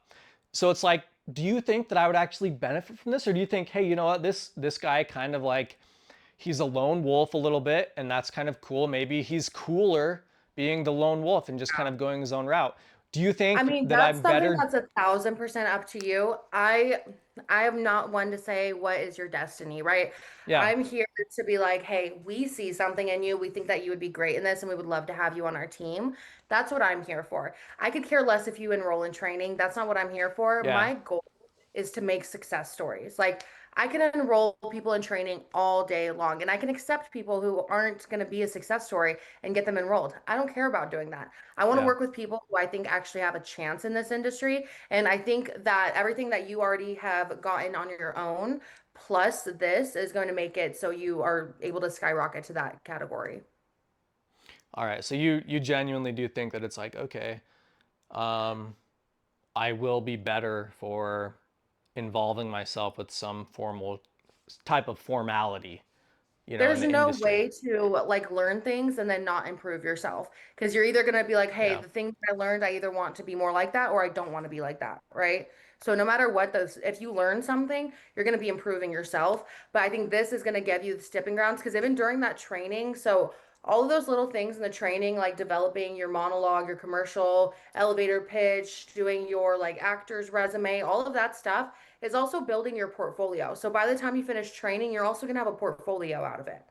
So it's like, do you think that I would actually benefit from this, or do you think, hey, you know what, this guy kind of like he's a lone wolf a little bit, and that's kind of cool. Maybe he's cooler being the lone wolf and just kind of going his own route. Do you I think mean, that that's I'm something better? that's 1,000% up to you. I am not one to say what is your destiny, right? Yeah, I'm here to be like, hey, we see something in you. We think that you would be great in this, and we would love to have you on our team. That's what I'm here for. I could care less if you enroll in training. That's not what I'm here for. yeah, My goal is to make success stories. Like I can enroll people in training all day long, and I can accept people who aren't going to be a success story and get them enrolled. I don't care about doing that. I want to yeah. work with people who I think actually have a chance in this industry. And I think that everything that you already have gotten on your own, plus this, is going to make it so you are able to skyrocket to that category. All right. So you genuinely do think that it's like, okay, um, I will be better for involving myself with some formal type of formality, in There's the no industry. way to like learn things and then not improve yourself because you're either going to be like, hey, Yeah. the things I learned, I either want to be more like that or I don't want to be like that, right? So no matter what those, if you learn something, you're going to be improving yourself. But I think this is going to give you the stepping grounds because even during that training, so all of those little things in the training, like developing your monologue, your commercial, elevator pitch, doing your like actor's resume, all of that stuff is also building your portfolio. So by the time you finish training, you're also going to have a portfolio out of it.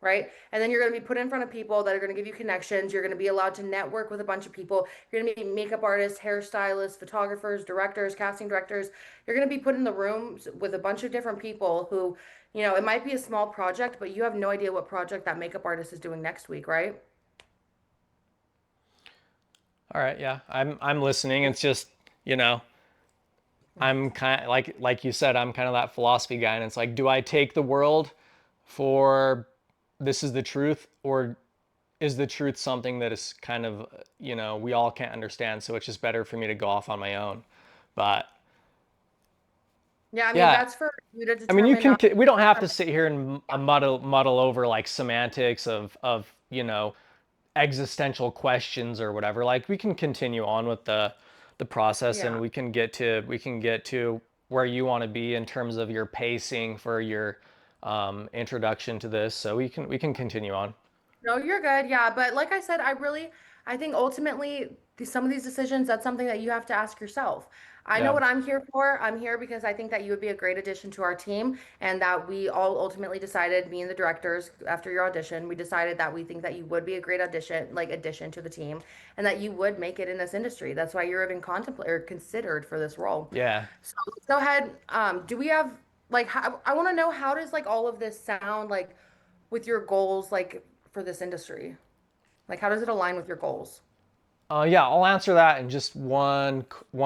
right? And then you're going to be put in front of people that are going to give you connections. You're going to be allowed to network with a bunch of people. You're going to be makeup artists, hairstylists, photographers, directors, casting directors. You're going to be put in the rooms with a bunch of different people who, it might be a small project, but you have no idea what project that makeup artist is doing next week, right? All right, yeah, I'm listening. It's just, you know, I'm kind of like you said, I'm kind of that philosophy guy, and it's like, do I take the world for this is the truth, or is the truth something that is kind of, we all can't understand, so it's just better for me to go off on my own. But Yeah, I mean, yeah, that's for you to I mean, determine, not we don't have from to sit here and muddle over like semantics of existential questions or whatever. Like we can continue on with the process, and yeah. we can get to where you want to be in terms of your pacing for your introduction to this. So we can continue on. No, you're good. Yeah, but like I said, I think ultimately some of these decisions, that's something that you have to ask yourself. I know Yeah, what I'm here for. I'm here because I think that you would be a great addition to our team, and that we all ultimately decided, me and the directors, after your audition, we decided that we think that you would be a great addition to the team, and that you would make it in this industry. That's why you're even contemplated or considered for this role. yeah. So let's go ahead. Do we have like I want to know, how does like all of this sound like with your goals, like for this industry? Like, how does it align with your goals? Yeah, I'll answer that in just one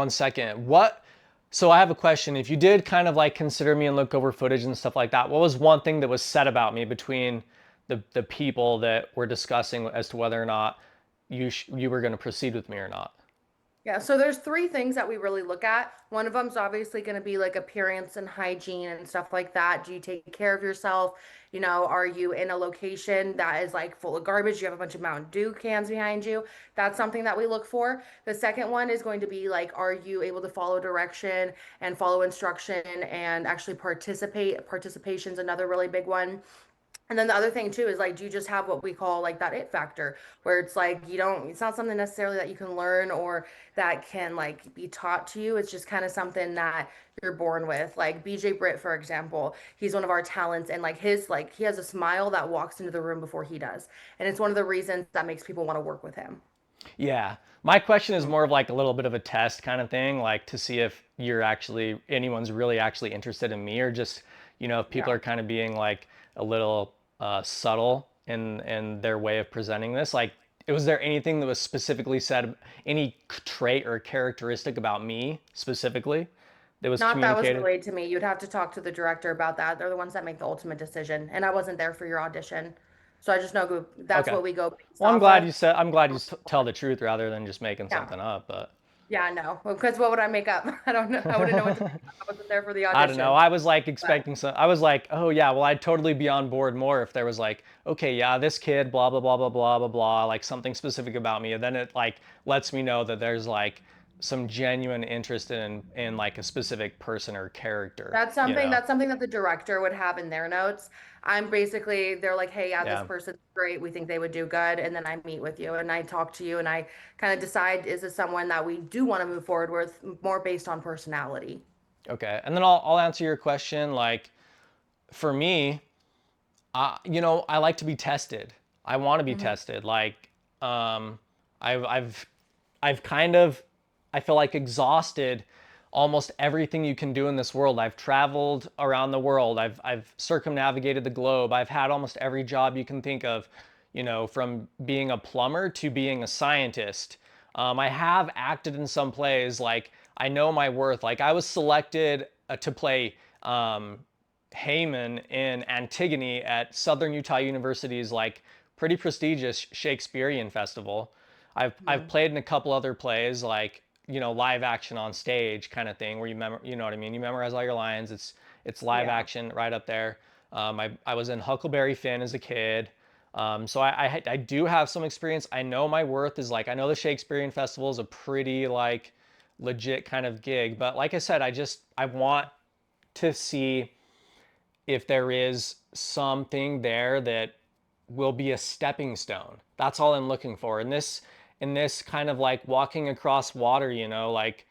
second. What? So I have a question. If you did kind of like consider me and look over footage and stuff like that, what was one thing that was said about me between the people that were discussing as to whether or not you were going to proceed with me or not? Yeah, so there's three things that we really look at. One of them's obviously going to be like appearance and hygiene and stuff like that. Do you take care of yourself? Are you in a location that is like full of garbage? You have a bunch of Mountain Dew cans behind you. That's something that we look for. The second one is going to be like, are you able to follow direction and follow instruction and actually participate? Participation's another really big one. And then the other thing too is like, do you just have what we call like that it factor, where it's like it's not something necessarily that you can learn or that can like be taught to you. It's just kind of something that you're born with. Like BJ Britt, for example, he's one of our talents, and he has a smile that walks into the room before he does. And it's one of the reasons that makes people want to work with him. Yeah. My question is more of like a little bit of a test kind of thing, like to see if anyone's really actually interested in me, or just, if people Yeah. are kind of being like a little subtle in their way of presenting this. Like, was there anything that was specifically said, any trait or characteristic about me specifically that was Not that was communicated? relayed to me. You'd have to talk to the director about that. They're the ones that make the ultimate decision. And I wasn't there for your audition. So I just know that's Okay. what we go based Well, off of. I'm glad you tell the truth rather than just making Yeah. something up, but Yeah, no. Because what would I make up? I don't know. I wouldn't know what to make up. I wasn't there for the I don't know. audition. I was like But expecting some. I was like, oh yeah, well I'd totally be on board more if there was like, okay, yeah, this kid, blah blah blah blah blah blah blah, like something specific about me, and then it like lets me know that there's like some genuine interest in like a specific person or character, that's something that the director would have in their notes. They're like, hey, yeah, this Yeah. person's great. We think they would do good. And then I meet with you and I talk to you and I kind of decide, is this someone that we do want to move forward with, more based on personality? Okay. And then I'll answer your question. Like for me, I like to be tested. I want to be Hmm. tested. Like, um, I've I've kind of, I feel like exhausted almost everything you can do in this world. I've traveled around the world. I've circumnavigated the globe. I've had almost every job you can think of, from being a plumber to being a scientist. I have acted in some plays. Like I know my worth. Like I was selected to play Haman in Antigone at Southern Utah University's like pretty prestigious Shakespearean festival. I've played in a couple other plays like live action on stage kind of thing where you know what I mean, you memorize all your lines. It's live Yeah. action right up there. I was in Huckleberry Finn as a kid. So I do have some experience. I know my worth is like, I know the Shakespearean festival is a pretty like legit kind of gig, but like I said, I want to see if there is something there that will be a stepping stone. That's all I'm looking for. In this kind of like walking across water, like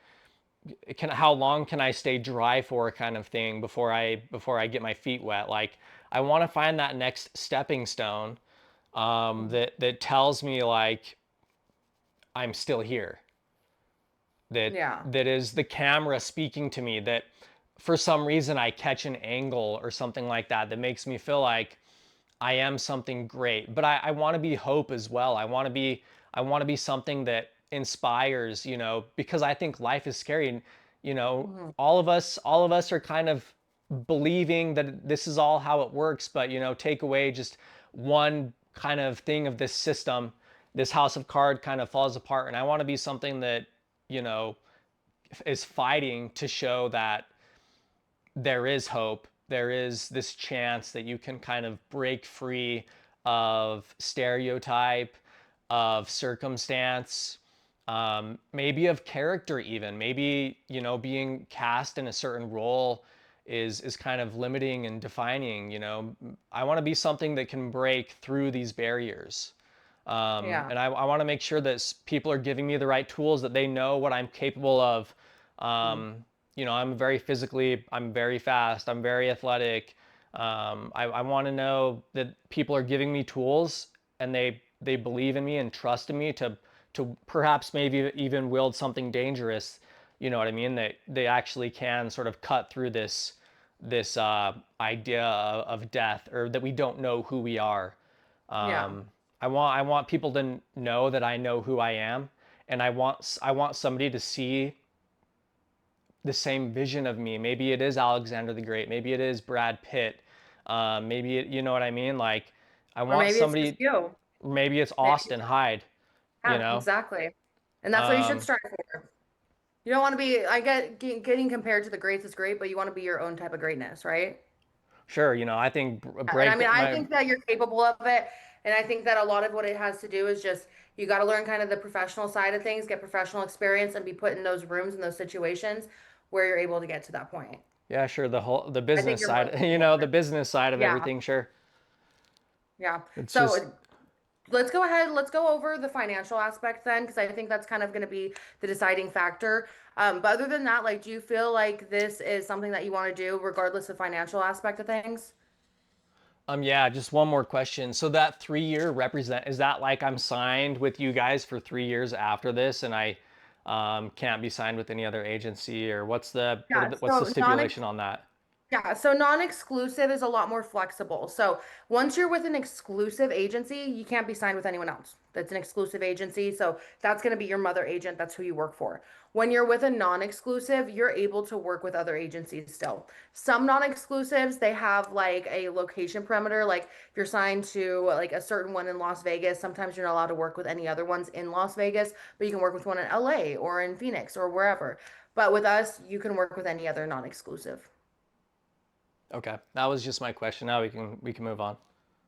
how long can I stay dry for kind of thing before I get my feet wet? Like I want to find that next stepping stone, that tells me like I'm still here, that Yeah. that is the camera speaking to me, that for some reason I catch an angle or something like that that makes me feel like I am something great. But I want to be hope as well. I want to be something that inspires, because I think life is scary. And, Mhm. all of us are kind of believing that this is all how it works, but take away just one kind of thing of this system, this house of card kind of falls apart. And I want to be something that, you know, is fighting to show that there is hope. There is this chance that you can kind of break free of stereotype, of circumstance, maybe of character even. Maybe, being cast in a certain role is kind of limiting and defining. I want to be something that can break through these barriers. Yeah. And I want to make sure that people are giving me the right tools, that they know what I'm capable of. Mhm. I'm very fast, I'm very athletic. I want to know that people are giving me tools, and they believe in me and trust in me to perhaps maybe even wield something dangerous. You know what I mean? That they actually can sort of cut through this idea of death, or that we don't know who we are. Yeah. I want people to know that I know who I am, and I want somebody to see the same vision of me. Maybe it is Alexander the Great. Maybe it is Brad Pitt. Maybe you know what I mean. Like, I Or want maybe it's just somebody. you. Maybe it's Maybe, Austin Hyde. You yeah, know. exactly. And that's what you should Um, strive for. You don't want to be, I getting compared to the greats is great, but you want to be your own type of greatness, right? sure. I think And I break mean, I my think that you're capable of it. And I think that a lot of what it has to do is just you got to learn kind of the professional side of things, get professional experience, and be put in those rooms and those situations where you're able to get to that point. Yeah, sure. The I think business you're more side. than capable of The it. business side of Yeah. everything. Sure. Yeah. It's just. So let's go ahead. Let's go over the financial aspect then, because I think that's kind of going to be the deciding factor. But other than that, like, do you feel like this is something that you want to do regardless of financial aspect of things? Yeah, just one more question. So that 3 year represent is that like I'm signed with you guys for 3 years after this, and I can't be signed with any other agency, or Yeah. what's the So non stipulation on that? Yeah, so non-exclusive is a lot more flexible. So once you're with an exclusive agency, you can't be signed with anyone else. That's an exclusive agency. So that's going to be your mother agent. That's who you work for. When you're with a non-exclusive, you're able to work with other agencies still. Some non-exclusives, they have like a location perimeter. Like if you're signed to like a certain one in Las Vegas, sometimes you're not allowed to work with any other ones in Las Vegas, but you can work with one in LA or in Phoenix or wherever. But with us, you can work with any other non-exclusive. Okay, that was just my question. Now we can move on.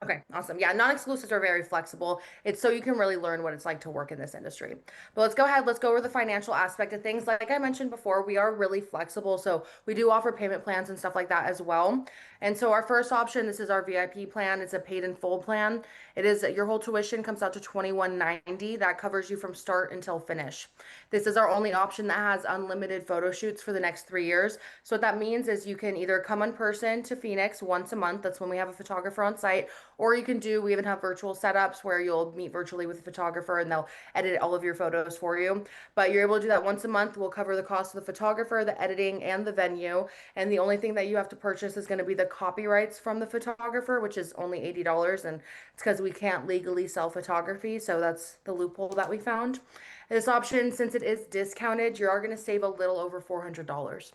Okay, awesome. Yeah, non-exclusives are very flexible. It's so you can really learn what it's like to work in this industry. But let's go ahead, let's go over the financial aspect of things. Like I mentioned before, we are really flexible. So we do offer payment plans and stuff like that as well. And so our first option, this is our VIP plan. It's a paid in full plan. It is your whole tuition comes out to 21.90. That covers you from start until finish. This is our only option that has unlimited photo shoots for the next 3 years. So what that means is you can either come in person to Phoenix once a month. That's when we have a photographer on site, or you can we even have virtual setups where you'll meet virtually with a photographer and they'll edit all of your photos for you. But you're able to do that once a month. We'll cover the cost of the photographer, the editing, and the venue. And the only thing that you have to purchase is going to be the copyrights from the photographer, which is only $80. And it's because we can't legally sell photography. So that's the loophole that we found. This option, since it is discounted, you are going to save a little over $400.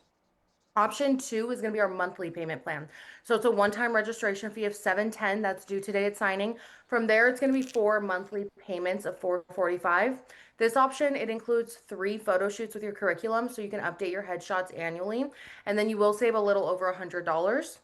Option two is going to be our monthly payment plan. So it's a one-time registration fee of 710 that's due today at signing. From there, it's going to be 4 monthly payments of 445. This option, it includes 3 photo shoots with your curriculum, so you can update your headshots annually, and then you will save a little over $100.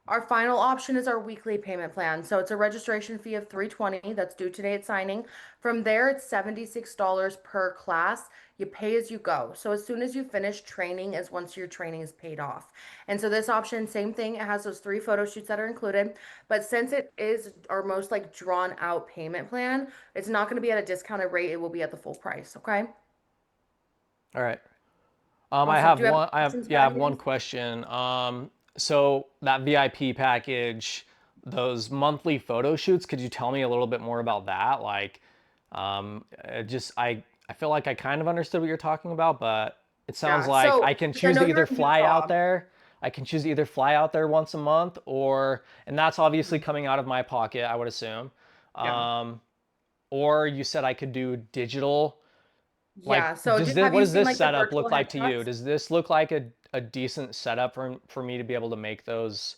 Our final option is our weekly payment plan. So it's a registration fee of 320 that's due today at signing. From there, it's $76 per class. You pay as you go. So as soon as you finish training is once your training is paid off. And so this option, same thing, it has those 3 photo shoots that are included. But since it is our most like drawn out payment plan, it's not going to be at a discounted rate. It will be at the full price. Okay. All right. I Awesome. have Do you have one. I have questions Yeah, I about have any of one these? question. So that VIP package. those monthly photo shoots. Could you tell me a little bit more about that? Like, I feel like I kind of understood what you're talking about, but it sounds Yeah. like So, I can 'cause I choose know to either you're in fly out Utah. there. I can choose to either fly out there once a month, or, and that's obviously Mhm. coming out of my pocket, I would assume. Yeah. Um, or you said I could do digital. Like, Yeah. So, does this, have what you does seen this like the setup virtual look like to you? headshots? Does this look like a decent setup for me to be able to make those?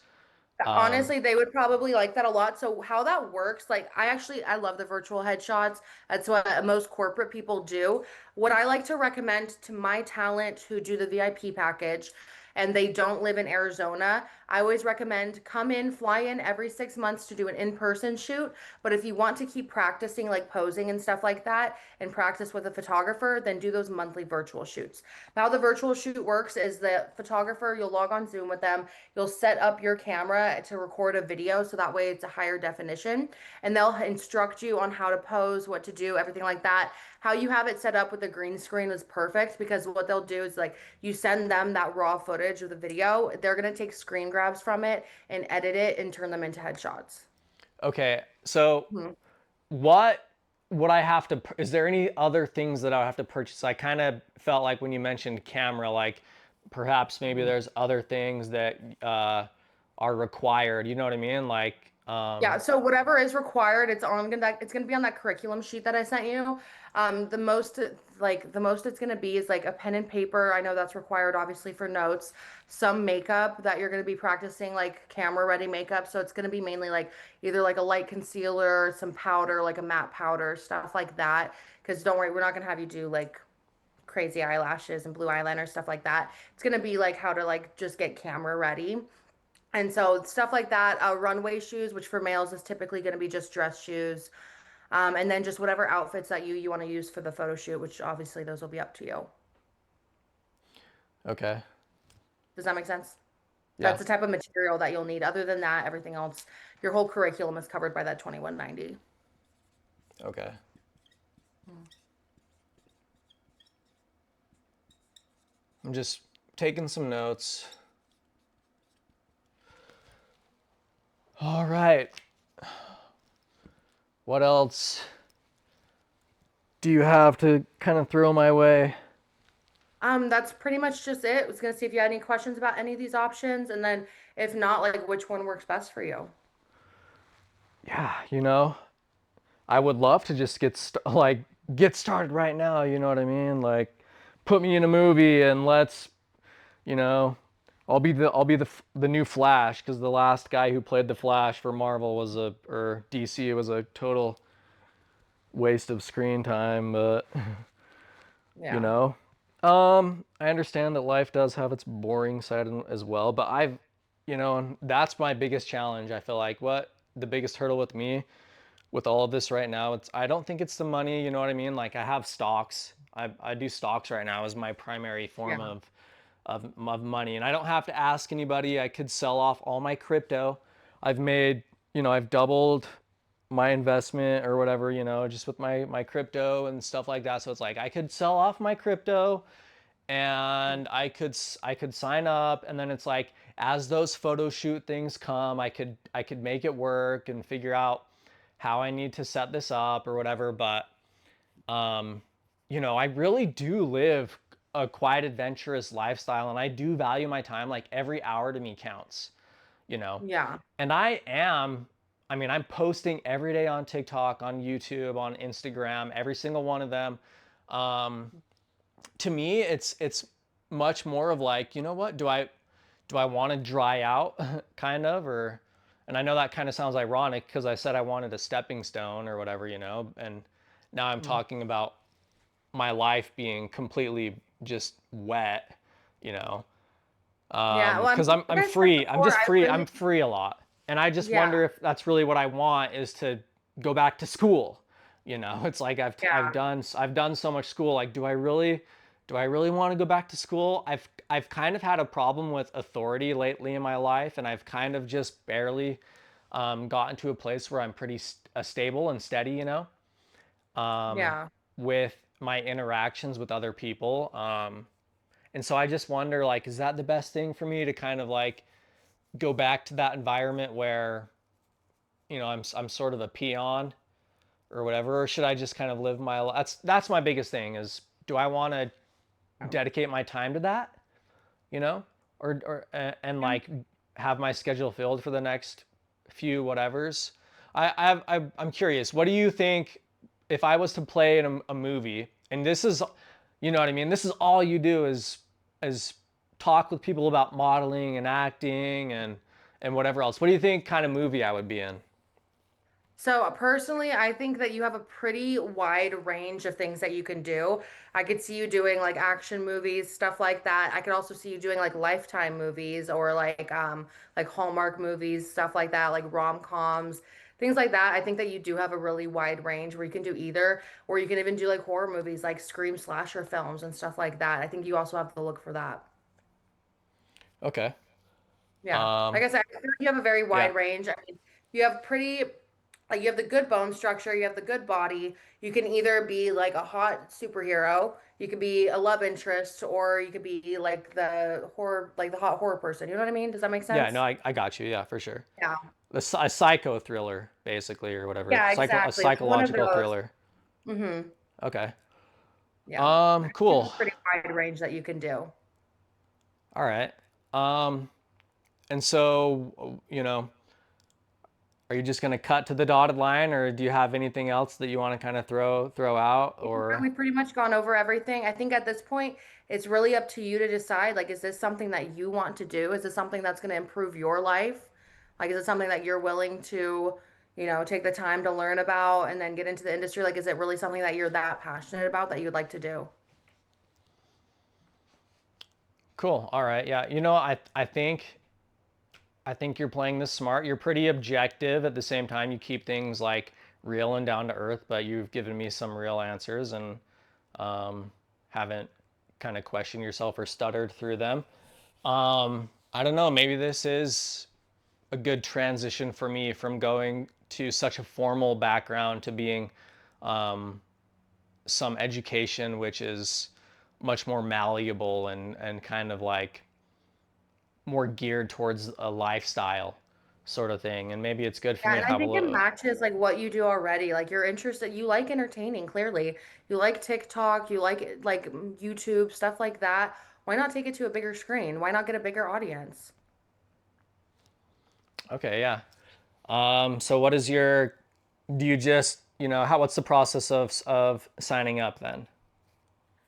Um, Honestly, they would probably like that a lot. So how that works, like I love the virtual headshots. That's what most corporate people do. What I like to recommend to my talent who do the VIP package and they don't live in Arizona, I always recommend come in, fly in every 6 months to do an in-person shoot. But if you want to keep practicing like posing and stuff like that and practice with a photographer, then do those monthly virtual shoots. How the virtual shoot works is the photographer, you'll log on Zoom with them. You'll set up your camera to record a video so that way it's a higher definition. And they'll instruct you on how to pose, what to do, everything like that. How you have it set up with the green screen is perfect because what they'll do is like you send them that raw footage of the video. They're going to take screen grabs from it and edit it and turn them into headshots. okay, so Mhm. what would I have to, is there any other things that I would have to purchase? I kind of felt like when you mentioned camera, like perhaps maybe Mhm. there's other things that are required. You know what I mean? Like, Yeah, so whatever is required, it's gonna be on that curriculum sheet that I sent you. The most it's gonna be is like a pen and paper. I know that's required obviously for notes. Some makeup that you're gonna be practicing like camera ready makeup. So it's gonna be mainly like either like a light concealer, some powder, like a matte powder, stuff like that. Because don't worry, we're not gonna have you do like crazy eyelashes and blue eyeliner, stuff like that. It's gonna be like how to like just get camera ready. And so stuff like that, runway shoes, which for males is typically going to be just dress shoes, and then just whatever outfits that you want to use for the photo shoot, which obviously those will be up to you. okay, Does that make sense? yeah, That's the type of material that you'll need. Other than that, everything else, your whole curriculum is covered by that 2190. okay. I'm just taking some notes. All right. What else do you have to kind of throw my way? That's pretty much just it. I was gonna see if you had any questions about any of these options, and then if not, like which one works best for you. Yeah, I would love to just like get started right now, you know what I mean? Like put me in a movie and let's, you know, I'll be the new Flash cuz the last guy who played the Flash for Marvel was a or DC was a total waste of screen time, but you Yeah. know, I understand that life does have its boring side as well, but and that's my biggest challenge. I feel like what the biggest hurdle with me with all of this right now, I don't think it's the money, you know what I mean? Like I have stocks. I do stocks right now as my primary form Yeah. of money, and I don't have to ask anybody. I could sell off all my crypto. I've made, I've doubled my investment or whatever, just with my crypto and stuff like that. So it's like I could sell off my crypto and I could sign up, and then it's like as those photo shoot things come, I could make it work and figure out how I need to set this up or whatever. But um, I really do live a quiet, adventurous lifestyle, and I do value my time. Like every hour to me counts, you know. Yeah. And I mean, I'm posting every day on TikTok, on YouTube, on Instagram, every single one of them. Um, to me, it's much more of like, you know what? Do I want to dry out, kind of, or, and I know that kind of sounds ironic because I said I wanted a stepping stone or whatever, and now I'm Mm. talking about my life being completely just wet, you know, Yeah. Well, I because mean, I'm like I said free. I'm before, just I free. I'm really, free a lot, and I just yeah, wonder if that's really what I want is to go back to school. It's like yeah, I've done so much school. Like, do I really want to go back to school? I've kind of had a problem with authority lately in my life, and I've kind of just barely gotten to a place where I'm pretty stable and steady, um, yeah. with my interactions with other people. And so I just wonder, like, is that the best thing for me to kind of like go back to that environment where I'm sort of a peon or whatever, or should I just kind of live my life? That's my biggest thing is, do I want to Oh, dedicate my time to that, you know, or and yeah. like have my schedule filled for the next few whatevers. I'm curious. What do you think if I was to play in a movie, and this is, you know what I mean? This is all you do is talk with people about modeling and acting and whatever else. What do you think kind of movie I would be in? So personally, I think that you have a pretty wide range of things that you can do. I could see you doing like action movies, stuff like that. I could also see you doing like Lifetime movies or like Hallmark movies, stuff like that, like rom-coms, things like that. I think that you do have a really wide range where you can do either, or you can even do like horror movies like Scream slasher films and stuff like that. I think you also have to look for that. Okay. Yeah. Like Um, I said, I feel like you have a very yeah. wide range. I mean, you have pretty, like, you have the good bone structure, you have the good body. You can either be like a hot superhero, you could be a love interest, or you could be like the horror, like the hot horror person. You know what I mean? Does that make Yeah, no, sense? I got you. Yeah, for sure. Yeah. A psycho thriller, basically, or whatever. Yeah, A exactly. Like one of psychological those. thriller. Mm-hmm. Okay. Yeah. I think it's Cool. a pretty wide range that you can do. All right. Um, and so, are you just gonna cut to the dotted line, or do you have anything else that you want to kind of throw out, Yeah, or we've pretty much gone over everything. I think at this point, it's really up to you to decide, like, is this something that you want to do? Is this something that's going to improve your life? Like, is it something that you're willing to, take the time to learn about and then get into the industry? Like, is it really something that you're that passionate about that you'd like to do? cool? All right. Yeah. I think you're playing this smart. You're pretty objective at the same time. You keep things like real and down to earth, but you've given me some real answers and haven't kind of questioned yourself or stuttered through them. I don't know. Maybe this is a good transition for me from going to such a formal background to being some education, which is much more malleable and kind of like more geared towards a lifestyle sort of thing. And maybe it's good for Yeah, me and to I have a think it little. matches like what you do already. Like you're interested, you like entertaining, clearly. You like TikTok, you like YouTube, stuff like that. Why not take it to a bigger screen? Why not get a bigger audience? Okay, yeah. So what is your? Do you just what's the process of signing up then?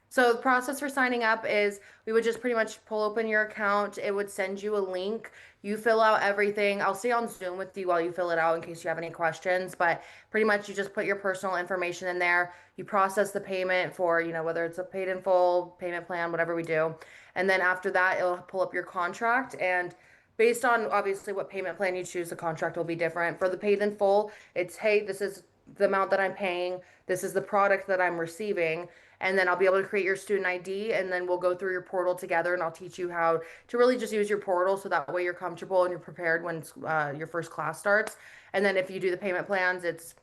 So the process for signing up is we would just pretty much pull open your account. It would send you a link. You fill out everything. I'll stay on Zoom with you while you fill it out in case you have any questions, but pretty much you just put your personal information in there. You process the payment for, whether it's a paid in full payment plan, whatever we do. And then after that, it'll pull up your contract and based on obviously what payment plan you choose, the contract will be different. For the paid in full, it's hey, this is the amount that I'm paying, this is the product that I'm receiving, and then I'll be able to create your student ID and then we'll go through your portal together and I'll teach you how to really just use your portal so that way you're comfortable and you're prepared when your first class starts. And then if you do the payment plans, it's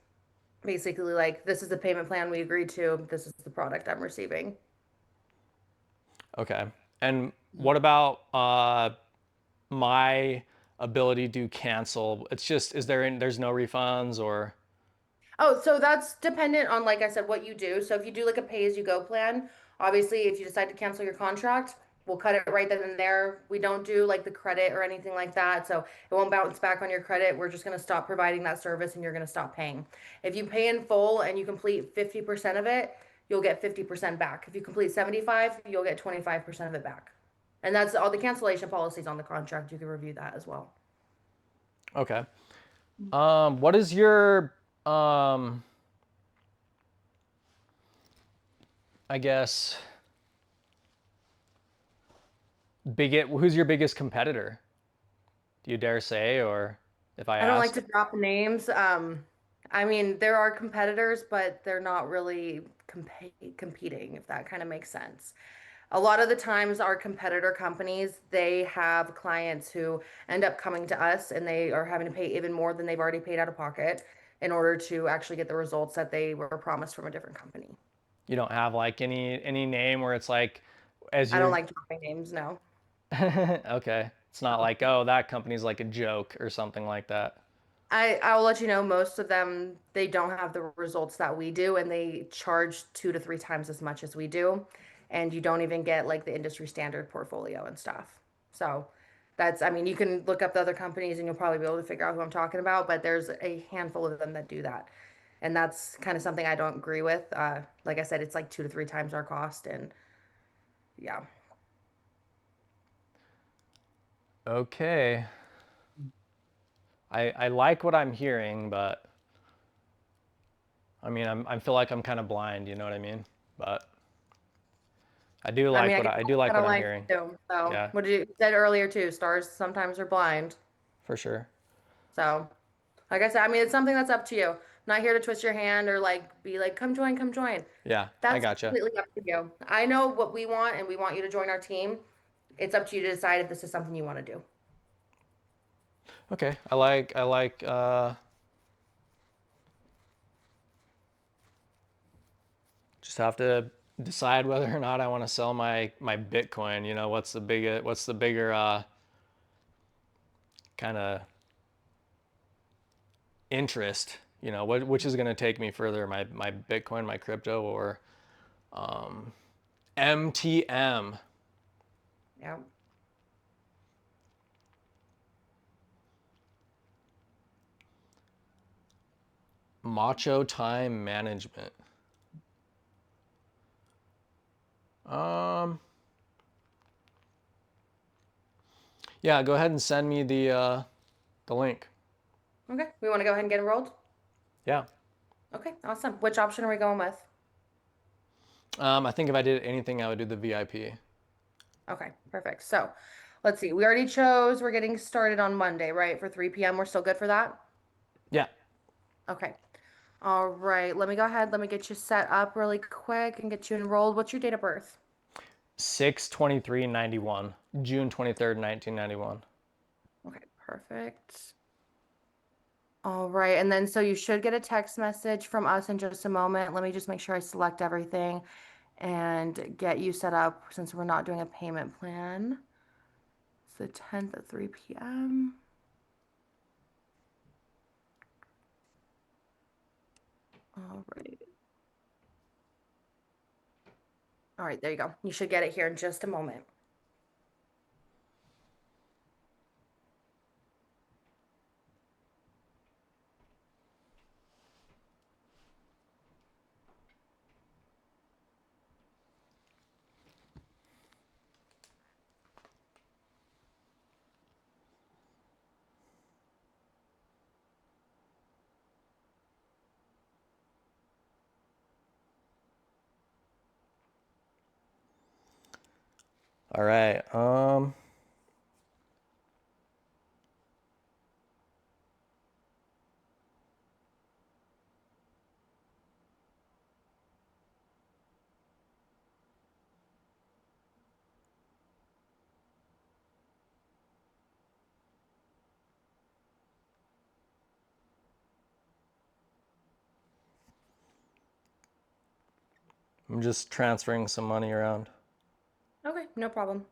basically like this is the payment plan we agreed to, this is the product I'm receiving. Okay. And what about my ability to cancel? It's just there's no refunds or Oh, so that's dependent on, like I said, what you do. So if you do like a pay-as-you-go plan, obviously, if you decide to cancel your contract, we'll cut it right then and there. We don't do like the credit or anything like that. So it won't bounce back on your credit. We're just going to stop providing that service and you're going to stop paying. If you pay in full and you complete 50% of it, you'll get 50% back. If you complete 75, you'll get 25% of it back. And that's all the cancellation policies on the contract. You can review that as well. okay. What is your um I guess who's your biggest competitor? Do you dare say, or if I I don't like to ask? drop names. I mean, there are competitors, but they're not really competing, if that kind of makes sense. A lot of the times, our competitor companies, they have clients who end up coming to us and they are having to pay even more than they've already paid out of pocket in order to actually get the results that they were promised from a different company. You don't have like any name where it's like as I don't you're like dropping names, no. okay. It's not No. like, oh, that company's like a joke or something like that. I'll let you know most of them they don't have the results that we do and they charge 2 to 3 times as much as we do. And you don't even get like the industry standard portfolio and stuff. So that's I mean, you can look up the other companies and you'll probably be able to figure out who I'm talking about, but there's a handful of them that do that. And that's kind of something I don't agree with. Like I said, it's like 2 to 3 times our cost and yeah. Okay. I like what I'm hearing, but I mean, I feel like I'm kind of blind, you know what I mean? But I mean, I guess I do that's like kind what of I'm life hearing. too. So, Yeah, what did you said earlier too? Stars sometimes are blind. for sure. So, like I said, I mean, it's something that's up to you. I'm not here to twist your hand or like be like, come join, come join. Yeah, I That's gotcha. completely up to you. I know what we want and we want you to join our team. It's up to you to decide if this is something you want to do. Okay, I like just have to decide whether or not I want to sell my Bitcoin. You know, what's the bigger kind of interest? You know, which is going to take me further, my Bitcoin, my crypto, or MTM, Yeah. Macho Time Management. Um, yeah, go ahead and send me the link. Okay. We want to go ahead and get enrolled? Yeah. Okay. Awesome. Which option are we going with? I think if I did anything, I would do the VIP. Okay. Perfect. So, let's see. We already chose. We're getting started on Monday, right? For 3 p.m. We're still good for that? Yeah. Okay. All right. Let me go ahead. Let me get you set up really quick and get you enrolled. What's your date of birth? 6/23/91, June 23rd, 1991. Okay. Perfect. All right. And then so you should get a text message from us in just a moment. Let me just make sure I select everything and get you set up since we're not doing a payment plan. It's the 10th at 3 p.m. All right. All right, there you go. You should get it here in just a moment. All right. I'm just transferring some money around. Okay, no problem.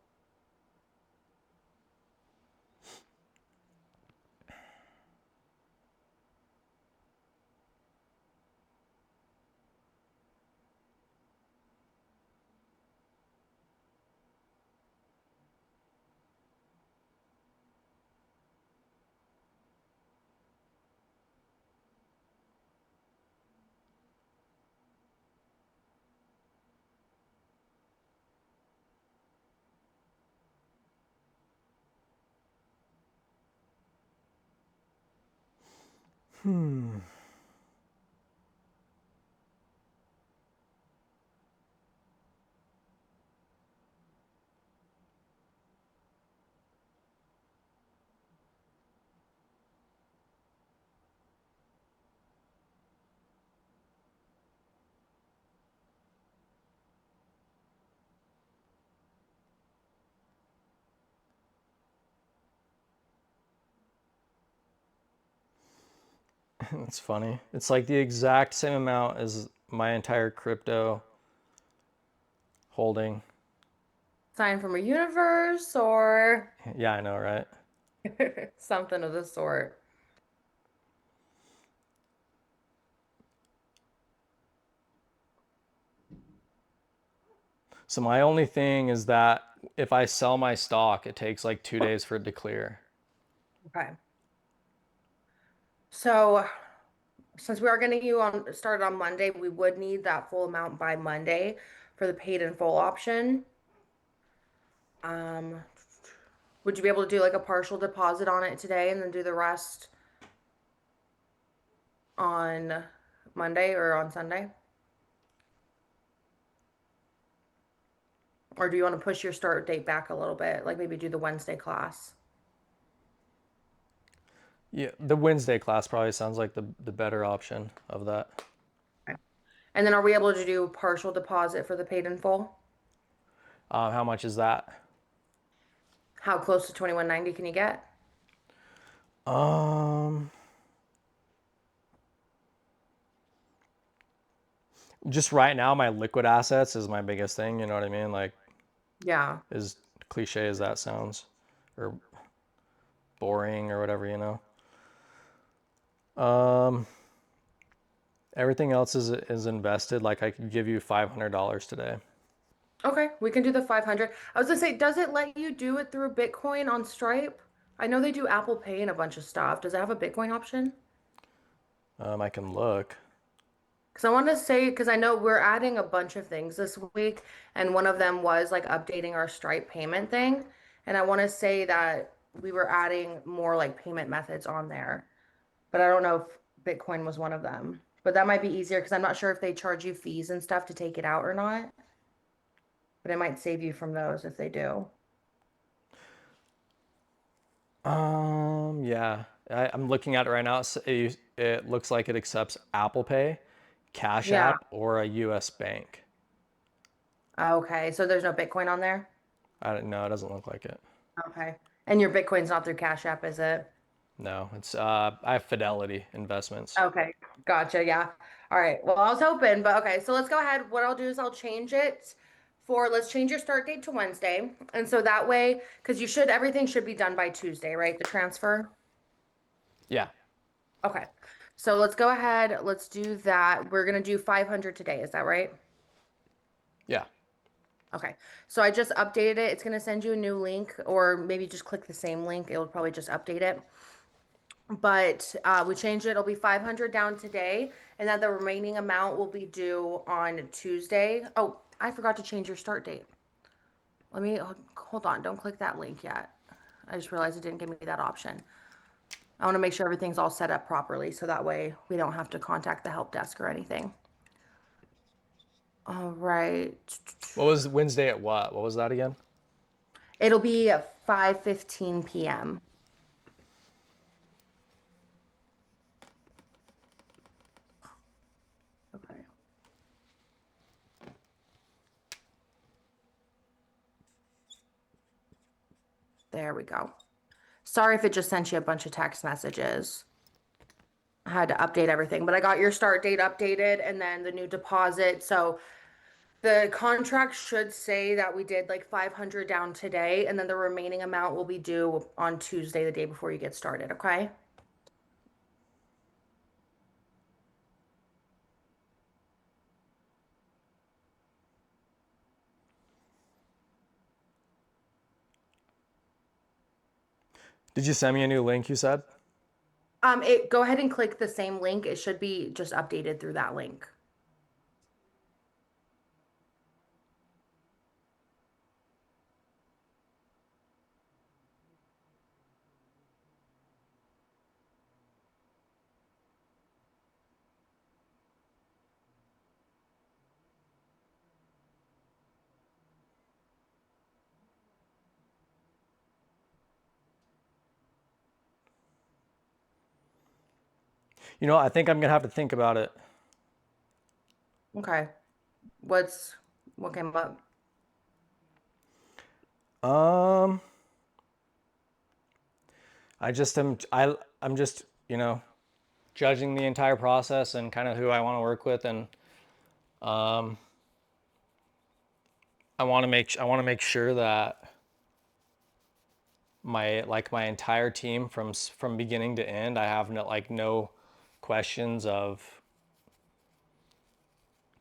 It's funny. It's like the exact same amount as my entire crypto holding. Sign from a universe or Yeah, I know, right? something of the sort. So my only thing is that if I sell my stock, it takes like 2 days for it to clear. Okay. So since we are getting you on started on Monday, we would need that full amount by Monday for the paid in full option. Um, would you be able to do like a partial deposit on it today and then do the rest on Monday or on Sunday? Or do you want to push your start date back a little bit? Like maybe do the Wednesday class? Yeah, the Wednesday class probably sounds like the better option of that. Okay. And then are we able to do partial deposit for the paid in full? How much is that? How close to 2190 can you get? Um, just right now, my liquid assets is my biggest thing. You know what I mean? Like, Yeah. as cliche as that sounds, or boring or whatever, you know. Um, Everything else is invested. Like I could give you $500 today. Okay, we can do the 500. I was gonna say, does it let you do it through Bitcoin on Stripe? I know they do Apple Pay and a bunch of stuff. Does it have a Bitcoin option? I can look. Because I want to say, because I know we're adding a bunch of things this week, and one of them was like updating our Stripe payment thing. And I want to say that we were adding more like payment methods on there, but I don't know if Bitcoin was one of them. But that might be easier because I'm not sure if they charge you fees and stuff to take it out or not, but it might save you from those if they do. Yeah, I'm looking at it right now. It looks like it accepts Apple Pay, Cash Yeah. App, or a U.S. bank. Okay, so there's no Bitcoin on there? I don't know. It doesn't look like it. Okay. And your Bitcoin's not through Cash App, is it? No, it's I have Fidelity Investments. Okay, gotcha. Yeah. All right. Well, I was hoping, but okay. So let's go ahead. What I'll do is I'll change it for, let's change your start date to Wednesday. And so that way, because everything should be done by Tuesday, right? The transfer. Yeah, Okay. So let's go ahead. Let's do that. We're going to do 500 today. Is that right? yeah. Okay. So I just updated it. It's going to send you a new link, or maybe just click the same link. It'll probably just update it. But we changed it. It'll be 500 down today, and then the remaining amount will be due on Tuesday. Oh, I forgot to change your start date. Let me hold on. Don't click that link yet. I just realized it didn't give me that option. I want to make sure everything's all set up properly so that way we don't have to contact the help desk or anything. All right. What was Wednesday at what? What was that again? It'll be at 5:15 p.m. Okay. There we go. Sorry if it just sent you a bunch of text messages. I had to update everything, but I got your start date updated and then the new deposit. So the contract should say that we did like 500 down today, and then the remaining amount will be due on Tuesday, the day before you get started. Okay. Did you send me a new link? You said. Go ahead and click the same link. It should be just updated through that link. You know, I think I'm gonna have to think about it. Okay. What came up? Um, I'm just judging the entire process and kind of who I want to work with, and um, I want to make sure that my entire team from beginning to end, I have no questions of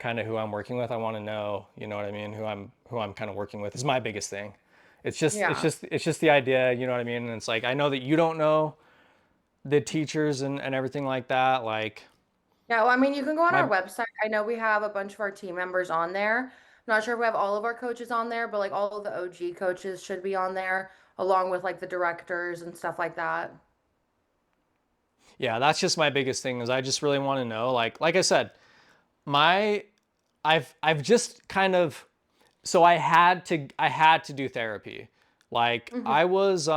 kind of who I'm working with. I want to know, you know what I mean, who I'm kind of working with is my biggest thing. Yeah. It's just the idea, you know what I mean? And it's like I know that you don't know the teachers and everything like that. Like Yeah, well, I mean, you can go on our my website. I know we have a bunch of our team members on there. I'm not sure if we have all of our coaches on there, but like all of the OG coaches should be on there, along with like the directors and stuff like that. yeah, that's just my biggest thing is I just really want to know like I said, my I've just kind of so I had to do therapy. Like Hmm. I was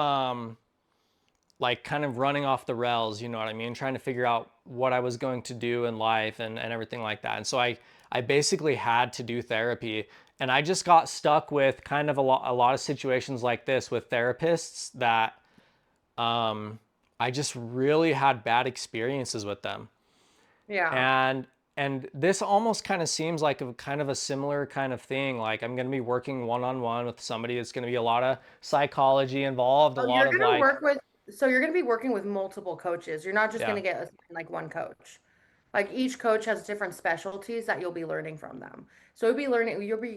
like kind of running off the rails, you know what I mean? Trying to figure out what I was going to do in life and everything like that. And so I basically had to do therapy. And I just got stuck with kind of a lot of situations like this with therapists that um, I just really had bad experiences with them. Yeah. And this almost kind of seems like a kind of a similar kind of thing. Like I'm going to be working one on one with somebody. It's going to be a lot of psychology involved, a Oh, lot you're of gonna like, work with, so you're gonna be working with multiple coaches. You're not just yeah. gonna get like one coach. Like each coach has different specialties that you'll be learning from them. So you'll be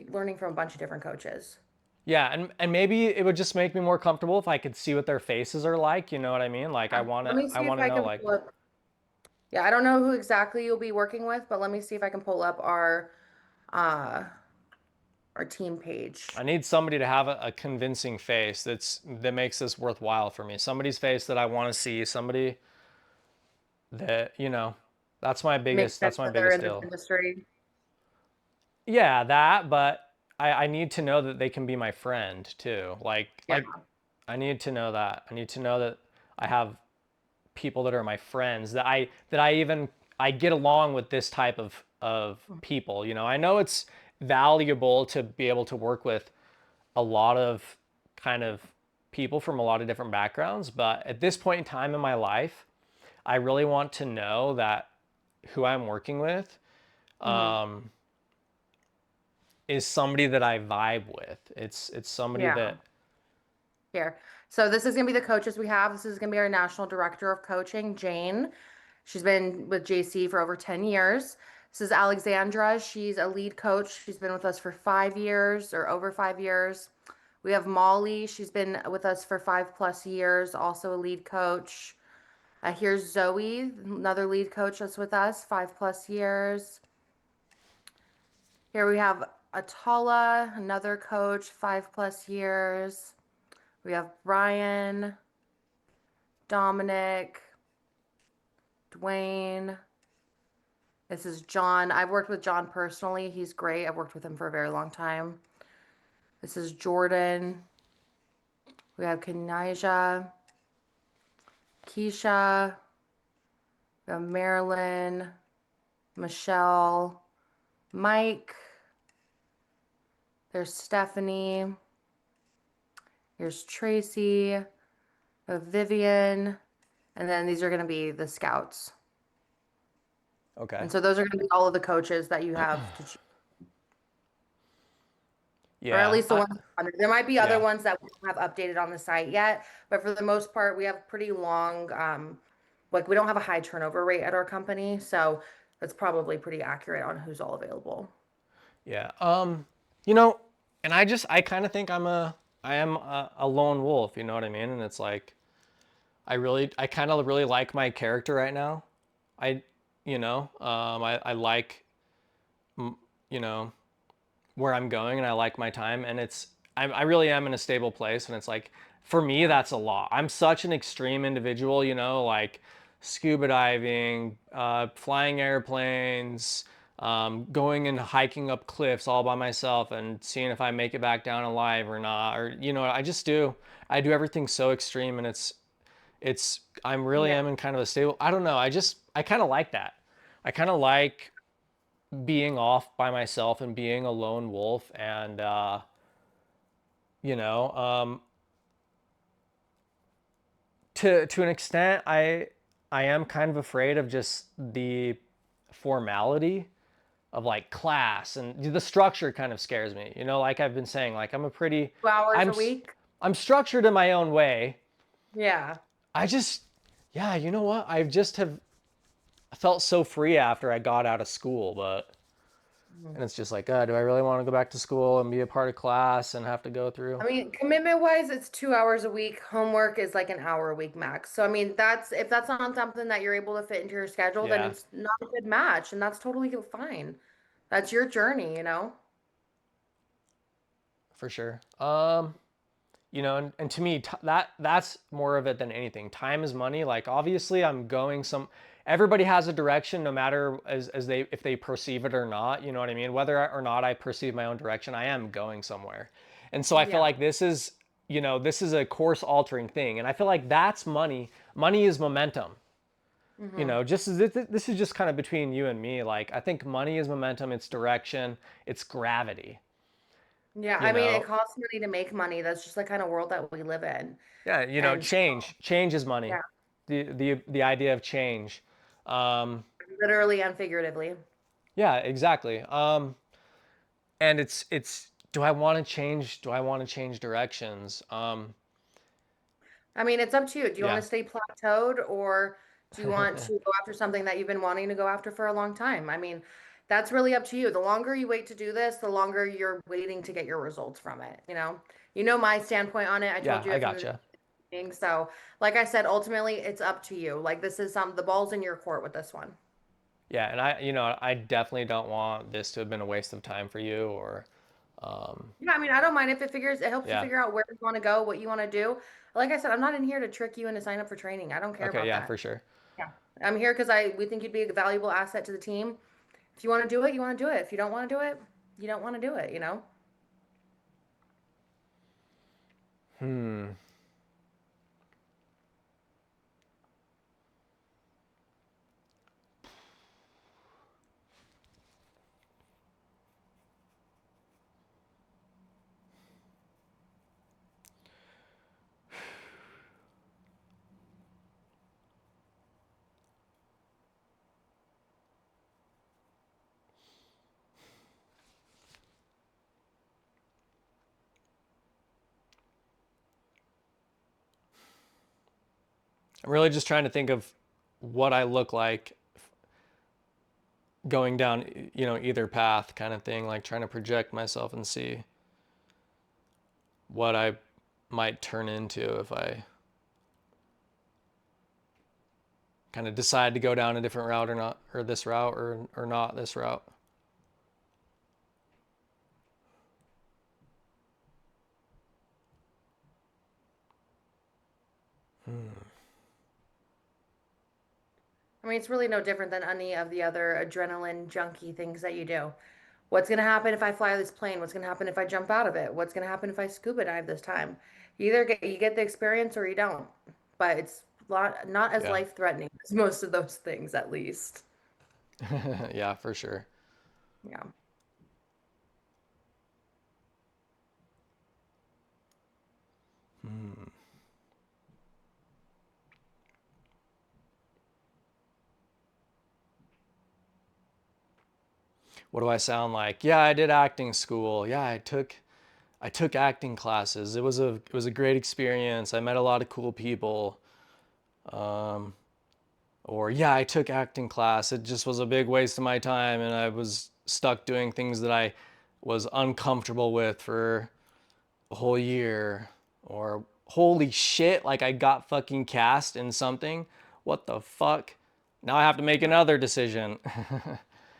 learning from a bunch of different coaches. Yeah, and maybe it would just make me more comfortable if I could see what their faces are like, you know what I mean? Like Let me I see if want to I know can like pull up. Yeah, I don't know who exactly you'll be working with, but let me see if I can pull up uh our team page. I need somebody to have a convincing face that makes this worthwhile for me. Somebody's face that I want to see, somebody that, you know, Makes that's sense my that they're biggest in this deal. industry. Yeah, that, but I need to know that they can be my friend too. Yeah. I need to know that. I need to know that I have people that are my friends that I even I get along with this type of people. You know, I know it's valuable to be able to work with a lot of kind of people from a lot of different backgrounds, but at this point in time in my life, I really want to know that who I'm working with Hmm. um, is somebody that I vibe with. It's somebody Yeah. that Here. So this is gonna be the coaches we have. This is gonna be our national director of coaching, Jane. She's been with JC for over 10 years. This is Alexandra. She's a lead coach. She's been with us for 5 years or over 5 years. We have Molly. She's been with us for 5+ years, also a lead coach. Here's Zoe, another lead coach that's with us, 5+ years. Here we have Atala, another coach, 5+ years. We have Brian, Dominic, Dwayne. This is John. I've worked with John personally. He's great. I've worked with him for a very long time. This is Jordan. We have Kenyaja, Keisha, we have Marilyn, Michelle, Mike. There's Stephanie. Here's Tracy, we have Vivian, and then these are going to be the scouts. okay. And so those are going to be all of the coaches that you have to choose, or at Yeah, least the ones under. There might be other yeah. ones that we don't have updated on the site yet, but for the most part, we have pretty long, like we don't have a high turnover rate at our company, so that's probably pretty accurate on who's all available. Yeah. You know, and I kind of think I am a lone wolf, you know what I mean? And it's like I kind of really like my character right now. I you know, I like you know, where I'm going and I like my time and I really am in a stable place and it's like for me Yeah. that's a lot. I'm such an extreme individual, you know, like scuba diving, flying airplanes, going and hiking up cliffs all by myself and seeing if I make it back down alive or not. Or you know, I do everything so extreme and it's I'm really Yeah. am in kind of a stable. I don't know. I kind of like that. I kind of like being off by myself and being a lone wolf and you know to an extent I am kind of afraid of just the formality of like class and the structure kind of scares me, you know, like I've been saying, like I'm a pretty 2 hours i'm a week. I'm structured in my own way. Yeah. I just yeah, you know what, I just have felt so free after I got out of school, but Mhm. And it's just like, do I really want to go back to school and be a part of class and have to go through? I mean, commitment wise, it's 2 hours a week. Homework is like an hour a week max. So, I mean, that's if that's not something that you're able to fit into your schedule, then Yeah, it's not a good match, and that's totally fine. That's your journey, you know? for sure. And to me, that's more of it than anything. Time is money. Like obviously, I'm going some. Everybody has a direction, no matter as they if they perceive it or not. You know what I mean? Whether or not I perceive my own direction, I am going somewhere. And so I feel Yeah. like this is a course altering thing, and I feel like that's money. Money is momentum. Hmm. Just as this is just kind of between you and me. Like I think money is momentum. It's direction. It's gravity. Yeah. You I mean, it know, costs money to make money. That's just the kind of world that we live in. Yeah, And so, change is money. yeah, The idea of change. Um, literally and figuratively. yeah, exactly. And it's do I want to change? Do I want to change directions? I mean, it's up to you. Do you want to Yeah, stay plateaued or do you want to go after something that you've been wanting to go after for a long time? I mean, that's really up to you. The longer you wait to do this, the longer you're waiting to get your results from it, you know? You know my standpoint on it. I told yeah, you I it from the gotcha. beginning. So, like I said, ultimately it's up to you. Like this is the ball's in your court with this one. Yeah, and I definitely don't want this to have been a waste of time for you or, Yeah, I mean, I don't mind if it helps you yeah. figure out where you want to go, what you want to do. Like I said, I'm not in here to trick you into sign up for training. I don't care Okay, about yeah, that. for sure. Yeah. I'm here because we think you'd be a valuable asset to the team. If you want to do it, you want to do it. If you don't want to do it, you don't want to do it, you know? Hmm. I'm really just trying to think of what I look like going down, either path kind of thing, like trying to project myself and see what I might turn into if I kind of decide to go down a different route or not, or this route or not this route. I mean, it's really no different than any of the other adrenaline junkie things that you do. What's going to happen if I fly this plane? What's going to happen if I jump out of it? What's going to happen if I scuba dive this time? You get the experience or you don't. But it's not as Yeah. life-threatening as most of those things, at least. Yeah, for sure. Yeah. What do I sound like? Yeah, I did acting school. Yeah, I took acting classes. It was a great experience. I met a lot of cool people. Um, or yeah, I took acting class. It just was a big waste of my time and I was stuck doing things that I was uncomfortable with for a whole year. Or holy shit, like I got fucking cast in something. What the fuck? Now I have to make another decision.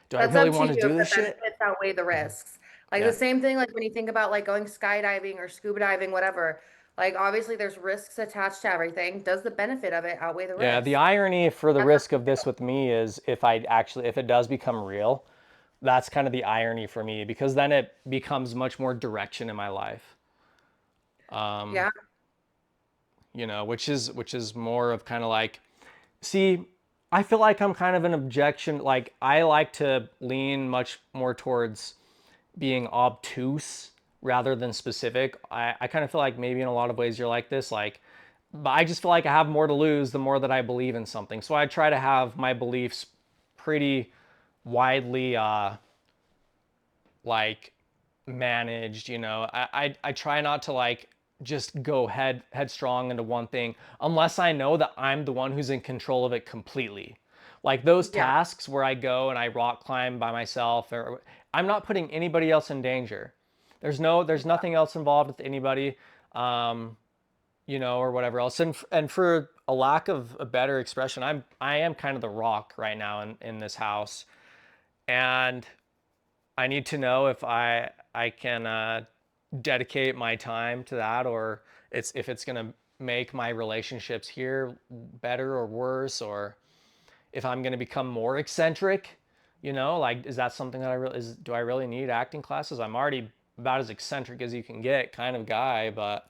Do I That's really up to want you to if do the this shit? benefits outweigh the risks. Like the Yeah. same thing, like when you think about like going skydiving or scuba diving, whatever. Like obviously there's risks attached to everything. Does the benefit of it outweigh the Yeah, the risk? irony for the That's up risk to of this you. with me is if it does become real, that's kind of the irony for me because then it becomes much more direction in my life. Yeah. Which is more of kind of like, see, I feel like I'm kind of an objection. Like I like to lean much more towards being obtuse rather than specific. I kind of feel like maybe in a lot of ways you're like this, like, but I just feel like I have more to lose the more that I believe in something. So I try to have my beliefs pretty widely like managed. I try not to like just go headstrong into one thing unless I know that I'm the one who's in control of it completely. Like those Yeah. tasks where I go and I rock climb by myself, or I'm not putting anybody else in danger. There's nothing else involved with anybody, um, or whatever else. And for a lack of a better expression, I am kind of the rock right now in this house, and I need to know if I can dedicate my time to that, or if it's gonna make my relationships here better or worse, or if I'm gonna become more eccentric. Like, is that something that do I really need acting classes? I'm already about as eccentric as you can get kind of guy, but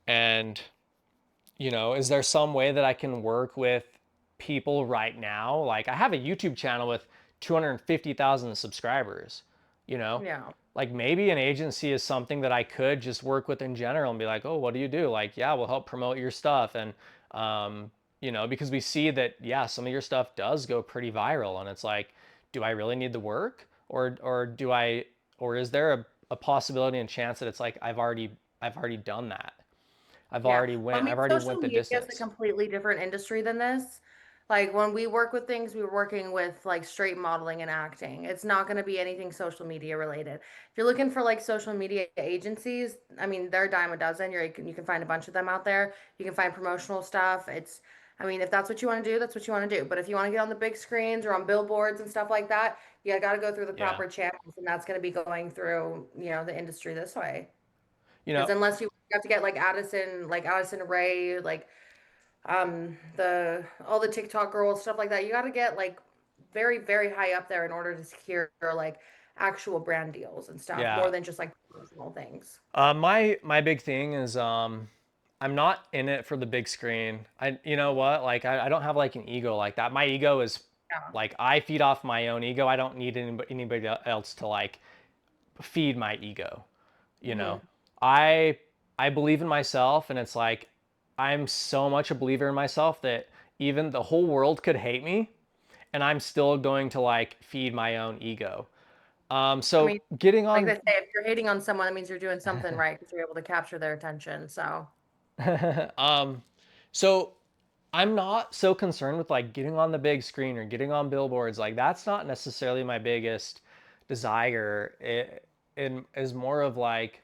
and is there some way that I can work with people right now? Like, I have a YouTube channel with 250,000 subscribers, you know? Yeah. Like, maybe an agency is something that I could just work with in general and be like, oh, what do you do? Like, yeah, we'll help promote your stuff. And, because we see that, yeah, some of your stuff does go pretty viral. And it's like, do I really need the work? Or is there a possibility and chance that it's like, I've already done that. Yeah. Well, I mean, I've already social went the media is a distance. completely different industry than this. Like when we work with things, we're working with like straight modeling and acting. It's not going to be anything social media related. If you're looking for like social media agencies, I mean, they're a dime a dozen. You can find a bunch of them out there. You can find promotional stuff. I mean, if that's what you want to do, that's what you want to do. But if you want to get on the big screens or on billboards and stuff like that, you got to go through the Yeah. proper channels, and that's going to be going through, the industry this way. You Because know, unless you have to get like Addison Ray, like the all the TikTok girls, stuff like that, you got to get like very, very high up there in order to secure like actual brand deals and stuff, more yeah. than just like personal things. My big thing is I'm not in it for the big screen. You know what? Like I don't have like an ego like that. My ego is Yeah. like I feed off my own ego. I don't need anybody else to like feed my ego. You know, Hmm. I I believe in myself, and it's like I'm so much a believer in myself that even the whole world could hate me, and I'm still going to like feed my own ego. I So mean, getting like on they say, if you're hating on someone, that means you're doing something right because you're able to capture their attention. So, um, so I'm not so concerned with like getting on the big screen or getting on billboards. Like that's not necessarily my biggest desire. It is more of like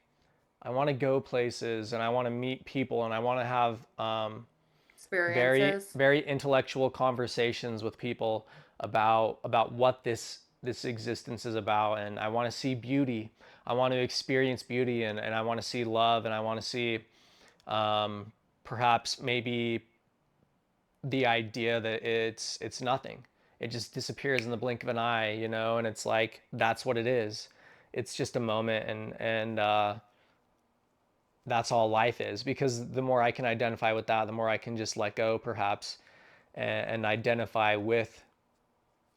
I want to go places and I want to meet people and I want to have very experiences. very intellectual conversations with people about what this existence is about, and I want to see beauty. I want to experience beauty, and I want to see love, and I want to see perhaps maybe the idea that it's nothing. It just disappears in the blink of an eye, and it's like that's what it is. It's just a moment, and that's all life is. Because the more I can identify with that, the more I can just let go, perhaps, and identify with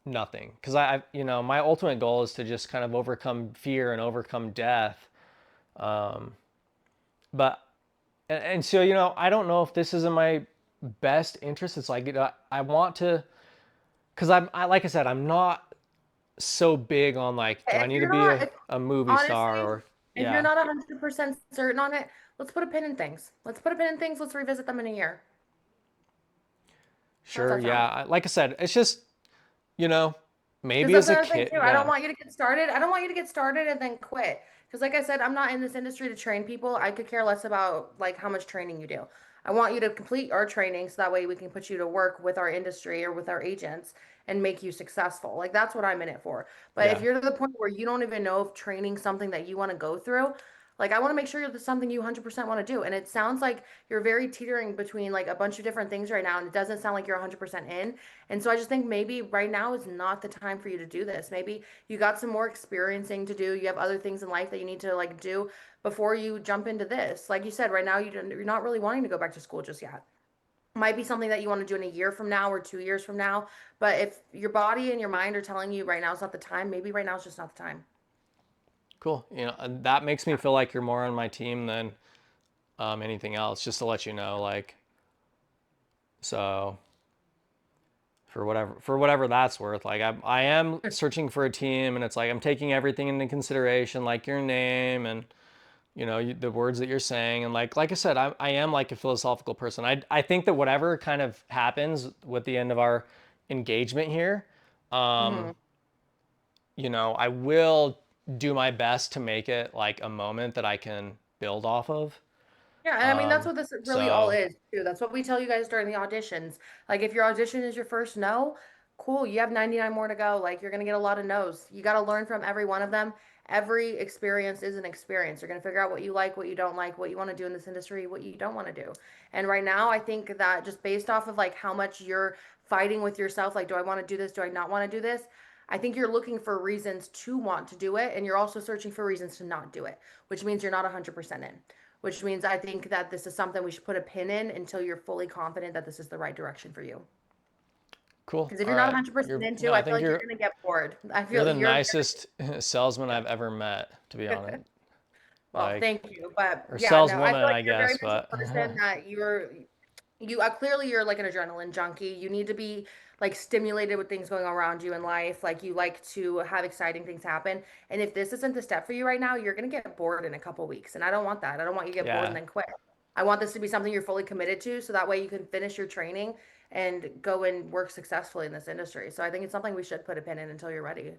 nothing. Because my ultimate goal is to just kind of overcome fear and overcome death. But and so I don't know if this is in my best interest. It's like I want to, because like I said, I'm not so big on like, do I If need to you're be not, a, if, a movie star, honestly, or if you're yeah, not 100% certain on it, let's put a pin in things. Let's put a pin in things. Let's revisit them in a year. How's sure, that sound? yeah. Like I said, it's just you know Because maybe that's as a another thing kid, too. I don't yeah, want you to get started. I don't want you to get started and then quit. Because like I said, I'm not in this industry to train people. I could care less about like how much training you do. I want you to complete our training so that way we can put you to work with our industry or with our agents and make you successful. Like that's what I'm in it for. But if yeah, you're to the point where you don't even know if training something that you want to go through, like I want to make sure that's something you 100% want to do. And it sounds like you're very teetering between like a bunch of different things right now, and it doesn't sound like you're 100% in. And so I just think maybe right now is not the time for you to do this. Maybe you got some more experiencing to do. You have other things in life that you need to like do before you jump into this. Like you said, right now you're not really wanting to go back to school just yet. Might be something that you want to do in a year from now or 2 years from now. But if your body and your mind are telling you right now is not the time, maybe right now is just not the time. cool. And that makes me feel like you're more on my team than anything else. Just to let you know, like, so for whatever that's worth, like I am searching for a team, and it's like I'm taking everything into consideration, like your name and the words that you're saying, and like I said, I am like a philosophical person. I think that whatever kind of happens with the end of our engagement here, Hmm. I will do my best to make it like a moment that I can build off of. Yeah, and I mean that's what this really all So is too. That's what we tell you guys during the auditions. Like if your audition is your first no, cool, you have 99 more to go. Like you're gonna get a lot of no's. You got to learn from every one of them. Every experience is an experience. You're gonna figure out what you like, what you don't like, what you want to do in this industry, what you don't want to do. And right now, I think that just based off of like how much you're fighting with yourself, like, do I want to do this? Do I not want to do this? I think you're looking for reasons to want to do it, and you're also searching for reasons to not do it, which means you're not 100% in, which means I think that this is something we should put a pin in until you're fully confident that this is the right direction for you. cool. Because if All you're not right. 100% You're into, no, I I feel think like you're going to get bored. I you're feel the you're nicest salesman I've ever met, to be very, honest. well, Like, thank you. But or yeah, no, I saleswoman, feel like I you're very guess, much a but person that you clearly you're like an adrenaline junkie. You need to be like stimulated with things going on around you in life. Like you like to have exciting things happen. And if this isn't the step for you right now, you're gonna get bored in a couple weeks. And I don't want that. I don't want you to get bored and yeah. then quit. I want this to be something you're fully committed to, so that way you can finish your training and go and work successfully in this industry. So I think it's something we should put a pin in until you're ready.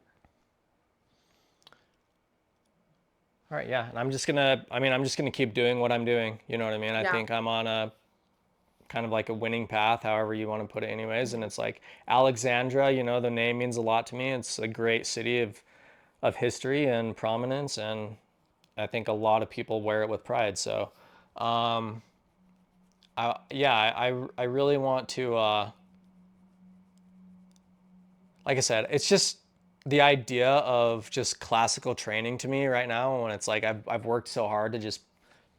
All right, yeah. And I'm just gonna keep doing what I'm doing. You know what I mean? I Yeah. think I'm on a kind of like a winning path, however you want to put it, anyways. And Mhm. it's like Alexandria, the name means a lot to me. It's a great city of history and prominence, and I think a lot of people wear it with pride. So, um, yeah, I really want to, like I said, it's just the idea of just classical training to me right now. When it's like I've worked so hard to just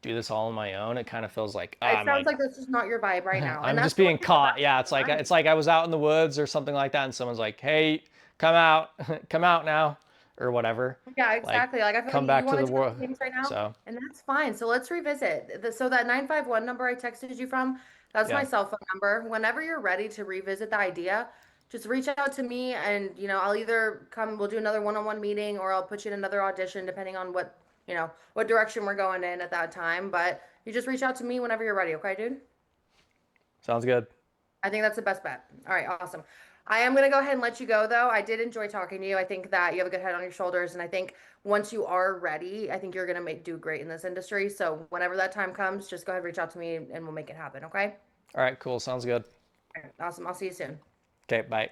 do this all on my own, it kind of feels like It I'm sounds like like that's just not your vibe right now. And I'm that's just totally being caught. that's Yeah, it's like fine. I was out in the woods or something like that, and someone's like, "Hey, come out, come out now," or whatever. Yeah, Like, exactly. Like I feel like come you back to want the to change world. things right now, So and that's fine. So let's revisit. So that 951 number I texted you from, that's my yeah, cell phone number. Whenever you're ready to revisit the idea, just reach out to me and I'll either come, we'll do another one-on-one meeting or I'll put you in another audition depending on what direction we're going in at that time. But you just reach out to me whenever you're ready, okay, dude? sounds good. I think that's the best bet. All right, awesome. I am going to go ahead and let you go, though. I did enjoy talking to you. I think that you have a good head on your shoulders. And I think once you are ready, I think you're going to do great in this industry. So whenever that time comes, just go ahead and reach out to me and we'll make it happen. Okay. All right, cool. Sounds good. All right, awesome. I'll see you soon. Okay, bye.